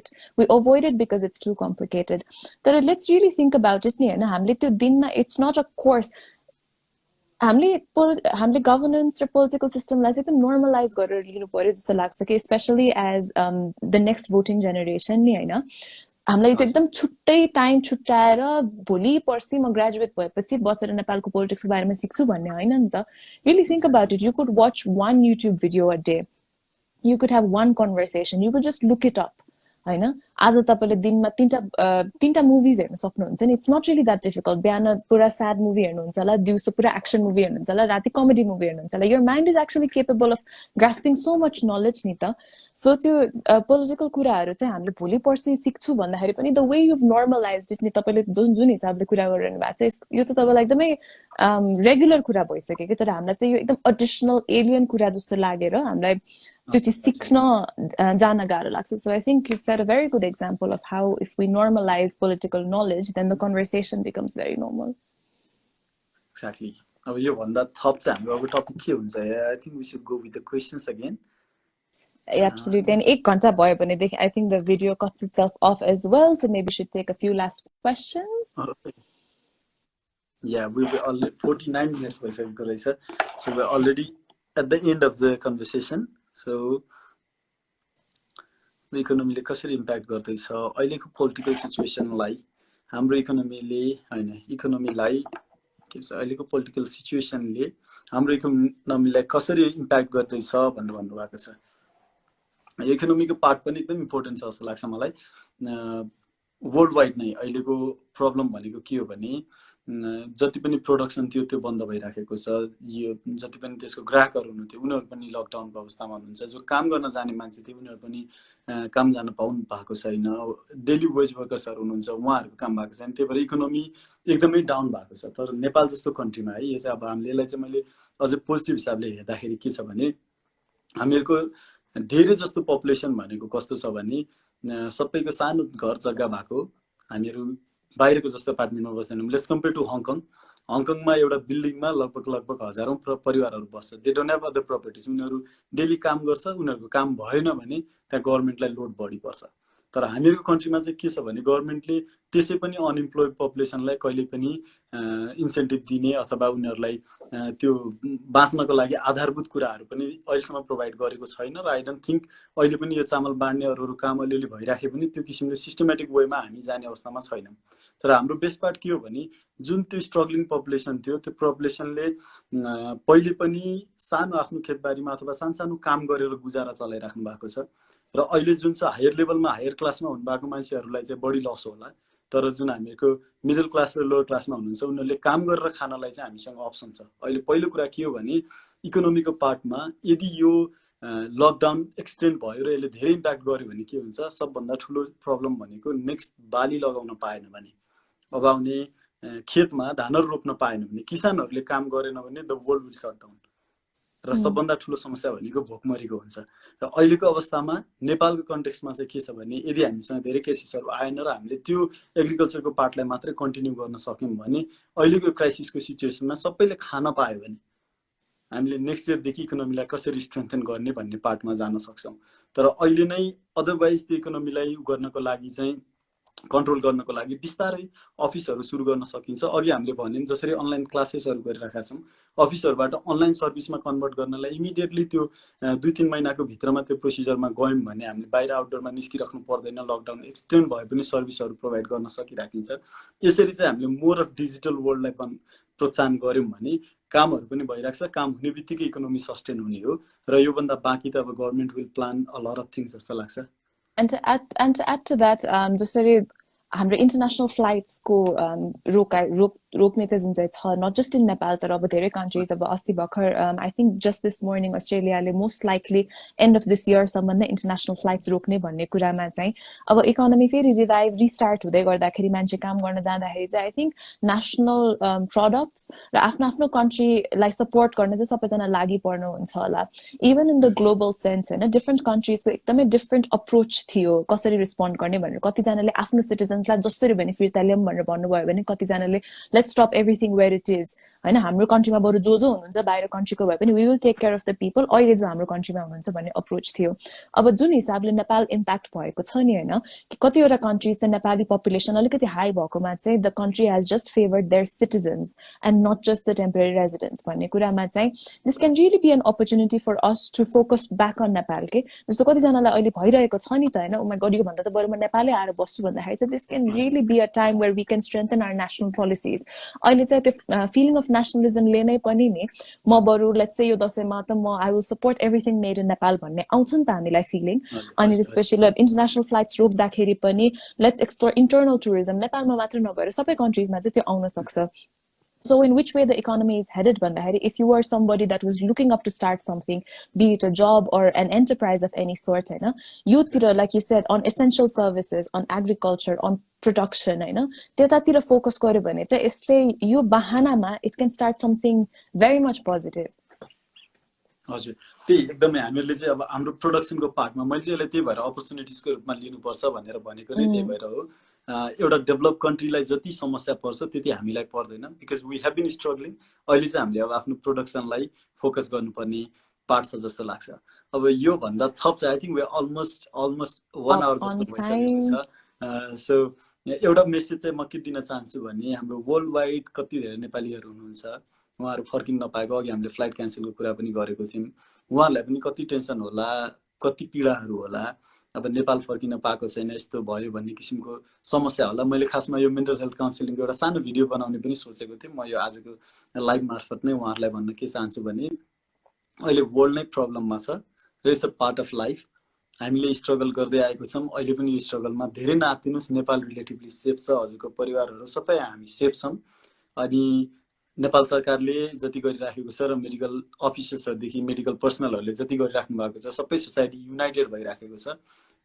it because it's too complicated. तर let's really think about it नि होइन, हामीले त्यो दिनमा, इट्स नट अ कोर्स, हामीले गभर्नेन्स र पोलिटिकल सिस्टमलाई चाहिँ एकदम नर्मलाइज गरेर लिनु पर्यो जस्तो लाग्छ कि, specially as the next voting generation नि होइन। हामीलाई त्यो एकदम छुट्टै टाइम छुट्याएर भोलि पर्सि म ग्रेजुएट भएपछि बसेर नेपालको पोलिटिक्सको बारेमा सिक्छु भन्ने होइन नि त। Really think about it, you could watch 1 YouTube video a day, you could have 1 conversation, you could just look it up होइन। आज तपाईँले दिनमा 3टा मुभिज हेर्न सक्नुहुन्छ नि, it's not really that difficult. बिहान पुरा स्याड मुभी हेर्नुहुन्छ होला, दिउँसो पुरा एक्सन मुभी हेर्नुहुन्छ होला, राति कमेडी मुभी हेर्नुहुन्छ होला, your mind is actually capable of grasping so much knowledge नि त। सो त्यो पोलिटिकल कुराहरू चाहिँ हामीले भोलि पर्सि सिक्छु भन्दाखेरि पनि the way you've normalise it नि, तपाईँले जुन हिसाबले कुरा गरिरहनु भएको छ, यो त तपाईँलाई एकदमै रेगुलर कुरा भइसक्यो कि। तर हामीलाई चाहिँ यो एकदम एडिसनल एलियन कुरा जस्तो लागेर हामीलाई त्यो चाहिँ सिक्न जान गाह्रो लाग्छ। So I think you set a very good example of how if we normalise political knowledge then the conversation becomes very normal. Exactly. अब यो भन्दा थप चाहिँ हाम्रो अब टपिक के हुन्छ, I think we should go with the questions again. Absolutely. And 1 घण्टा भयो भनेदेखि I think the video cuts itself off as well, so maybe we should take a few last questions. Yeah, we were already 49 minutes भइसकेको रहेछ, so we're already at the end of the conversation. So इकोनोमीले कसरी impact गर्दैछ अहिलेको political सिचुएसनलाई, हाम्रो इकोनोमीले होइन, इकोनोमीलाई के भन्छ, अहिलेको पोलिटिकल सिचुएसनले हाम्रो इकोनोमीलाई कसरी इम्प्याक्ट गर्दैछ भनेर भन्नुभएको छ। इकोनोमीको पार्ट पनि एकदम इम्पोर्टेन्ट छ जस्तो लाग्छ मलाई। वर्ल्ड वाइड नै अहिलेको प्रब्लम भनेको के हो भने जति पनि प्रोडक्सन थियो त्यो बन्द भइराखेको छ। यो जति पनि त्यसको ग्राहकहरू हुनुहुन्थ्यो उनीहरू पनि लकडाउनको अवस्थामा हुनुहुन्छ। जो काम गर्न जाने मान्छे थियो उनीहरू पनि काम जान पाउनु भएको छैन। डेली वेज वर्कर्सहरू हुनुहुन्छ उहाँहरूको काम भएको छैन। त्यही भएर इकोनोमी एकदमै डाउन भएको छ। तर नेपाल जस्तो कन्ट्रीमा है यो चाहिँ अब हामीले यसलाई चाहिँ मैले अझै पोजिटिभ हिसाबले हेर्दाखेरि के छ भने हामीहरूको धेरै जस्तो पपुलेसन भनेको कस्तो छ भने सबैको सानो घर जग्गा भएको, हामीहरू बाहिरको जस्तो अपार्टमेन्टमा बस्दैनौँ। Let's compare to Hong Kong. हङकङमा एउटा बिल्डिङमा लगभग हजारौँ परिवारहरू बस्छ। They don't have other properties. उनीहरू डेली काम गर्छ, उनीहरूको काम भएन भने त्यहाँ गभर्मेन्टलाई लोड बढी पर्छ। तर हामीहरूको कन्ट्रीमा चाहिँ के छ भने गभर्मेन्टले त्यसै पनि अनइम्प्लोइड पपुलेसनलाई कहिले पनि इन्सेन्टिभ दिने अथवा उनीहरूलाई त्यो बाँच्नको लागि आधारभूत कुराहरू पनि अहिलेसम्म प्रोभाइड गरेको छैन। र आई डोन्ट थिङ्क अहिले पनि यो चामल बाँड्ने अरू काम अलिअलि भइराखे पनि त्यो किसिमले सिस्टमेटिक वेमा हामी जाने अवस्थामा छैनौँ। तर हाम्रो बेस्ट पार्ट के हो भने जुन त्यो स्ट्रगलिङ पपुलेसन थियो त्यो पपुलेसनले पहिले पनि सानो आफ्नो खेतबारीमा अथवा सानो काम गरेर गुजारा चलाइराख्नु भएको छ। र अहिले जुन चाहिँ हायर लेभलमा हायर क्लासमा हुनुभएको मान्छेहरूलाई चाहिँ बढी लस होला। तर जुन हामीहरूको मिडल क्लास र लोवर क्लासमा हुनुहुन्छ उनीहरूले काम गरेर खानलाई चाहिँ हामीसँग अप्सन छ। अहिले पहिलो कुरा के हो भने इकोनोमीको पार्टमा यदि यो लकडाउन एक्सटेन्ड भयो र यसले धेरै इम्प्याक्ट गर्यो भने के हुन्छ, सबभन्दा ठुलो प्रब्लम भनेको नेक्स्ट बाली लगाउन पाएन भने, अब आउने खेतमा धानहरू रोप्न पाएन भने, किसानहरूले काम गरेन भने the world will shut down. र सबभन्दा ठुलो समस्या भनेको भोकमरीको हुन्छ। र अहिलेको अवस्थामा नेपालको कन्टेक्स्टमा चाहिँ के छ भने यदि हामीसँग धेरै केसेसहरू आएन र हामीले त्यो एग्रिकल्चरको पार्टलाई मात्रै कन्टिन्यू गर्न सक्यौँ भने अहिलेको क्राइसिसको सिचुएसनमा सबैले खान पायो भने हामीले नेक्स्ट इयरदेखि इकोनोमीलाई कसरी स्ट्रेन्थन गर्ने भन्ने पार्टमा जान सक्छौँ। तर अहिले नै अदरवाइज त्यो इकोनोमीलाई गर्नको लागि चाहिँ कन्ट्रोल गर्नको लागि बिस्तारै अफिसहरू सुरु गर्न सकिन्छ। अघि हामीले भन्यौँ जसरी अनलाइन क्लासेसहरू गरिरहेका छौँ, अफिसहरूबाट अनलाइन सर्भिसमा कन्भर्ट गर्नलाई इमिडिएटली त्यो 2-3 महिनाको भित्रमा त्यो प्रोसिजरमा गयौँ भने हामीले बाहिर आउटडोरमा निस्किराख्नु पर्दैन। लकडाउन एक्सटेन्ड भए पनि सर्भिसहरू प्रोभाइड गर्न सकिराखिन्छ। यसरी चाहिँ हामीले मोर अफ डिजिटल वर्ल्डलाई पनि प्रोत्साहन गऱ्यौँ भने कामहरू पनि भइरहेको छ। काम हुने बित्तिकै इकोनोमी सस्टेन हुने हो। र योभन्दा बाँकी त अब government will plan a lot of things जस्तो लाग्छ। And to add to that, जसरी हाम्रो इन्टरनेसनल फ्लाइट्सको रोक्ने चाहिँ जुन चाहिँ छ, नट जस्ट इन नेपाल तर अब धेरै कन्ट्रिज, अब अस्ति भर्खर I think just this morning अस्ट्रेलियाले most likely end of this इयरसम्म नै इन्टरनेसनल फ्लाइट्स रोक्ने भन्ने कुरामा चाहिँ अब इकोनोमी फेरि रिस्टार्ट हुँदै गर्दाखेरि मान्छे काम गर्न जाँदाखेरि चाहिँ आई थिङ्क नेसनल प्रडक्ट्स र आफ्नो आफ्नो कन्ट्रीलाई सपोर्ट गर्न चाहिँ सबैजना लागि पर्नुहुन्छ होला। Even in the global sense होइन, डिफ्रेन्ट कन्ट्रिजको एकदमै डिफ्रेन्ट अप्रोच थियो कसरी रिस्पोन्ड गर्ने भनेर। कतिजनाले आफ्नो सिटिजन्सलाई जसरी भने फिर्ता ल्याउँ भनेर भन्नुभयो भने कतिजनाले let's stop everything where it is होइन, हाम्रो कन्ट्रीमा बरु जो हुनुहुन्छ बाहिर कन्ट्रीको भए पनि we will take care of the people, अहिले जो हाम्रो कन्ट्रीमा हुनुहुन्छ भन्ने अप्रोच थियो। अब जुन हिसाबले नेपाल इम्प्याक्ट भएको छ नि होइन, कि कतिवटा कन्ट्रिज चाहिँ नेपाली पपुलेसन अलिकति हाई भएकोमा चाहिँ the country has just favoured their citizens and not just the temporary residents भन्ने कुरामा चाहिँ this can really be an opportunity for us to focus back on Nepal. के जस्तो कतिजनालाई अहिले भइरहेको छ नि त होइन, ओ माई गड यो भन्दा त बरु म नेपालै आएर बस्छु भन्दाखेरि चाहिँ this can really be a time where we can strengthen our national policies. अहिले चाहिँ त्यो फिलिङ अफ नेसनलिजमले नै पनि नि म बरु लेट्स से यो दसैँमा त म I will support everything made in Nepal भन्ने आउँछ नि त हामीलाई फिलिङ। अनि त्यसपछि इन्टरनेसनल फ्लाइट्स रोक्दाखेरि पनि लेट्स एक्सप्लोर इन्टर्नल टुरिज्म, नेपालमा मात्र नभएर सबै कन्ट्रिजमा चाहिँ त्यो आउन सक्छ। So in which way the economy is headed भन्दाखेरि if you were somebody that was looking up to start something, be it a job or an enterprise of any sort होइन, youतिर like you said on essential services, on agriculture, on production होइन, त्यतातिर focus गर्यो भने चाहिँ यसले यो बहानामा it can start something very much positive। हजुर, त्यही एकदमै हामीहरूले चाहिँ अब हाम्रो प्रोडक्सनको पार्टमा मैले चाहिँ यसलाई त्यही भएर अपर्च्युनिटिजको रूपमा लिनुपर्छ भनेर भनेको नै त्यही भएर हो। एउटा डेभलप कन्ट्रीलाई जति समस्या पर्छ त्यति हामीलाई पर्दैन, because we have been struggling. अहिले चाहिँ हामीले अब आफ्नो प्रोडक्सनलाई फोकस गर्नुपर्ने पार्ट छ जस्तो लाग्छ। अब यो भन्दा थप चाहिँ I think we're almost 1 hour जस्तो भइसकेको छ। सो एउटा मेसेज चाहिँ म के दिन चाहन्छु भने हाम्रो वर्ल्ड वाइड कति धेरै नेपालीहरू हुनुहुन्छ, उहाँहरू फर्किन नपाएको, अघि हामीले फ्लाइट क्यान्सलको कुरा पनि गरेको थियौँ, उहाँहरूलाई पनि कति टेन्सन होला, कति पीडाहरू होला। अब नेपाल फर्किन पाएको छैन, यस्तो भयो भन्ने किसिमको समस्या होला। मैले खासमा यो मेन्टल हेल्थ काउन्सिलिङको एउटा सानो भिडियो बनाउने पनि सोचेको थिएँ। म यो आजको लाइभ मार्फत नै उहाँहरूलाई भन्न के चाहन्छु भने अहिले वर्ल्ड नै प्रब्लममा छ र it's a part of life. हामीले स्ट्रगल गर्दै आएको छौँ, अहिले पनि यो स्ट्रगलमा धेरै नआत्तिनुस्। नेपाल रिलेटिभली सेफ छ, हजुरको परिवारहरू सबै हामी सेफ छौँ। अनि नेपाल सरकारले जति गरिराखेको छ र मेडिकल अफिसर्सहरूदेखि मेडिकल पर्सनलहरूले जति गरिराख्नु भएको छ, सबै सोसाइटी युनाइटेड भइराखेको छ।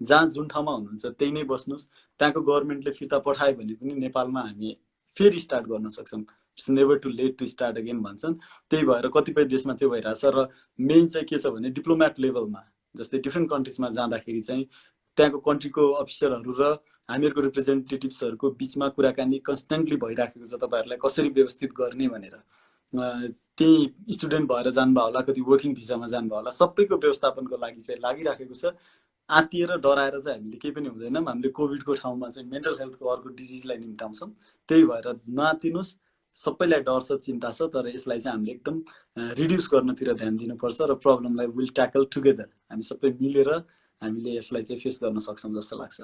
जहाँ जुन ठाउँमा हुनुहुन्छ त्यही नै बस्नुहोस्। त्यहाँको गभर्मेन्टले फिर्ता पठायो भने पनि नेपालमा हामी फेरि स्टार्ट गर्न सक्छौँ। It's never too late to start again भन्छन्। त्यही भएर कतिपय देशमा त्यो भइरहेछ। र मेन चाहिँ के छ भने डिप्लोमेट लेभलमा, जस्तै डिफ्रेन्ट कन्ट्रिजमा जाँदाखेरि चाहिँ त्यहाँको कन्ट्रीको अफिसरहरू र हामीहरूको रिप्रेजेन्टेटिभ्सहरूको बिचमा कुराकानी कन्स्टेन्टली भइराखेको छ, तपाईँहरूलाई कसरी व्यवस्थित गर्ने भनेर। त्यही स्टुडेन्ट भएर जानुभयो होला, कति वर्किङ भिजामा जानुभयो होला, सबैको व्यवस्थापनको लागि चाहिँ लागिराखेको छ। आत्तिएर डराएर चाहिँ हामीले केही पनि हुँदैनौँ। हामीले कोभिडको ठाउँमा चाहिँ मेन्टल हेल्थको अर्को डिजिजलाई निम्ताउँछौँ। त्यही भएर नआत्तिनुहोस्। सबैलाई डर छ, चिन्ता छ, तर यसलाई चाहिँ हामीले एकदम रिड्युस गर्नतिर ध्यान दिनुपर्छ र प्रब्लमलाई विल ट्याकल टुगेदर। हामी सबै मिलेर हामीले यसलाई चाहिँ फेस गर्न सक्छौँ जस्तो लाग्छ।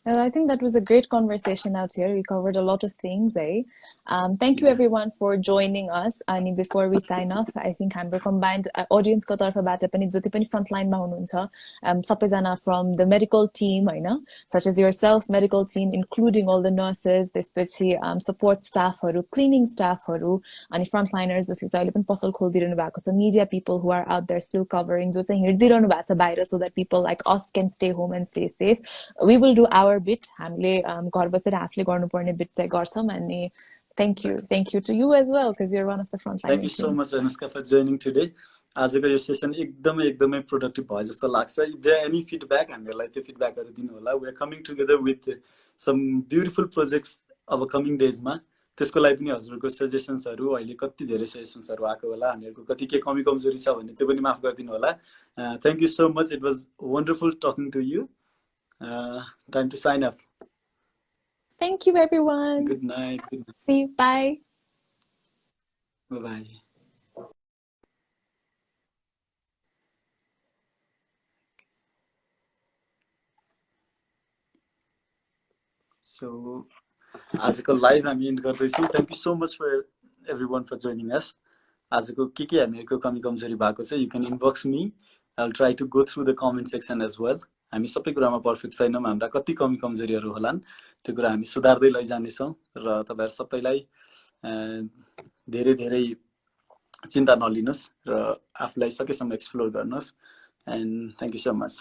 Well, I think that was a great conversation out here. We covered a lot of things, eh? Thank you everyone for joining us. And before we sign off, I think हाम्रो combined audience को तर्फबाट पनि जति पनि frontline मा हुनुहुन्छ, सबैजना from the medical team, हैन, such as yourself, medical team, including all the nurses, त्यसपछि support staffहरू, cleaning staffहरू, अनि frontliners जसले चाहिँ अहिले पनि पसल खोलिदिनु भएको छ, media people who are out there still covering, जो चाहिँ हिँड्दिरहनु भएको छ बाहिर, so that people like us can stay home and stay safe. We will do our bit. हामीले घर बसेर आफूले गर्नुपर्ने बिट चाहिँ गर्छौँ। अनि thank you to you as well, because you're one of the frontline. Thank you so much, Anushka, for joining today. आजको यो सेसन एकदमै प्रोडक्टिभ भयो जस्तो लाग्छ। इफ देयर एनी फिडब्याक, हामीहरूलाई त्यो फिडब्याकहरू दिनु होला। We are coming together with some beautiful projects अब कमिङ डेजमा। त्यसको लागि पनि हजुरको सजेसन्सहरू, अहिले कति धेरै सजेसन्सहरू आएको होला, हामीहरूको कति के कमी कमजोरी छ भने त्यो पनि माफ गरिदिनु होला। Thank you so much. It was wonderful talking to you. Time to sign off. Thank you, everyone. Good night. See you. Bye. Bye-bye. So, आजको लाइभ हामी एन्ड गर्दैछौँ। Thank you so much for everyone for joining us. आजको के हामीहरूको कमी कमजोरी भएको छ, you can inbox me. I will try to go through the comment section as well. हामी सबै कुरामा पर्फेक्ट छैनौँ, हाम्रा कति कमी कमजोरीहरू होलान्, त्यो कुरा हामी सुधार्दै लैजानेछौँ। र तपाईँहरू सबैलाई धेरै धेरै चिन्ता नलिनुहोस् र आफूलाई सकेसम्म एक्सप्लोर गर्नुहोस्। And thank you so much.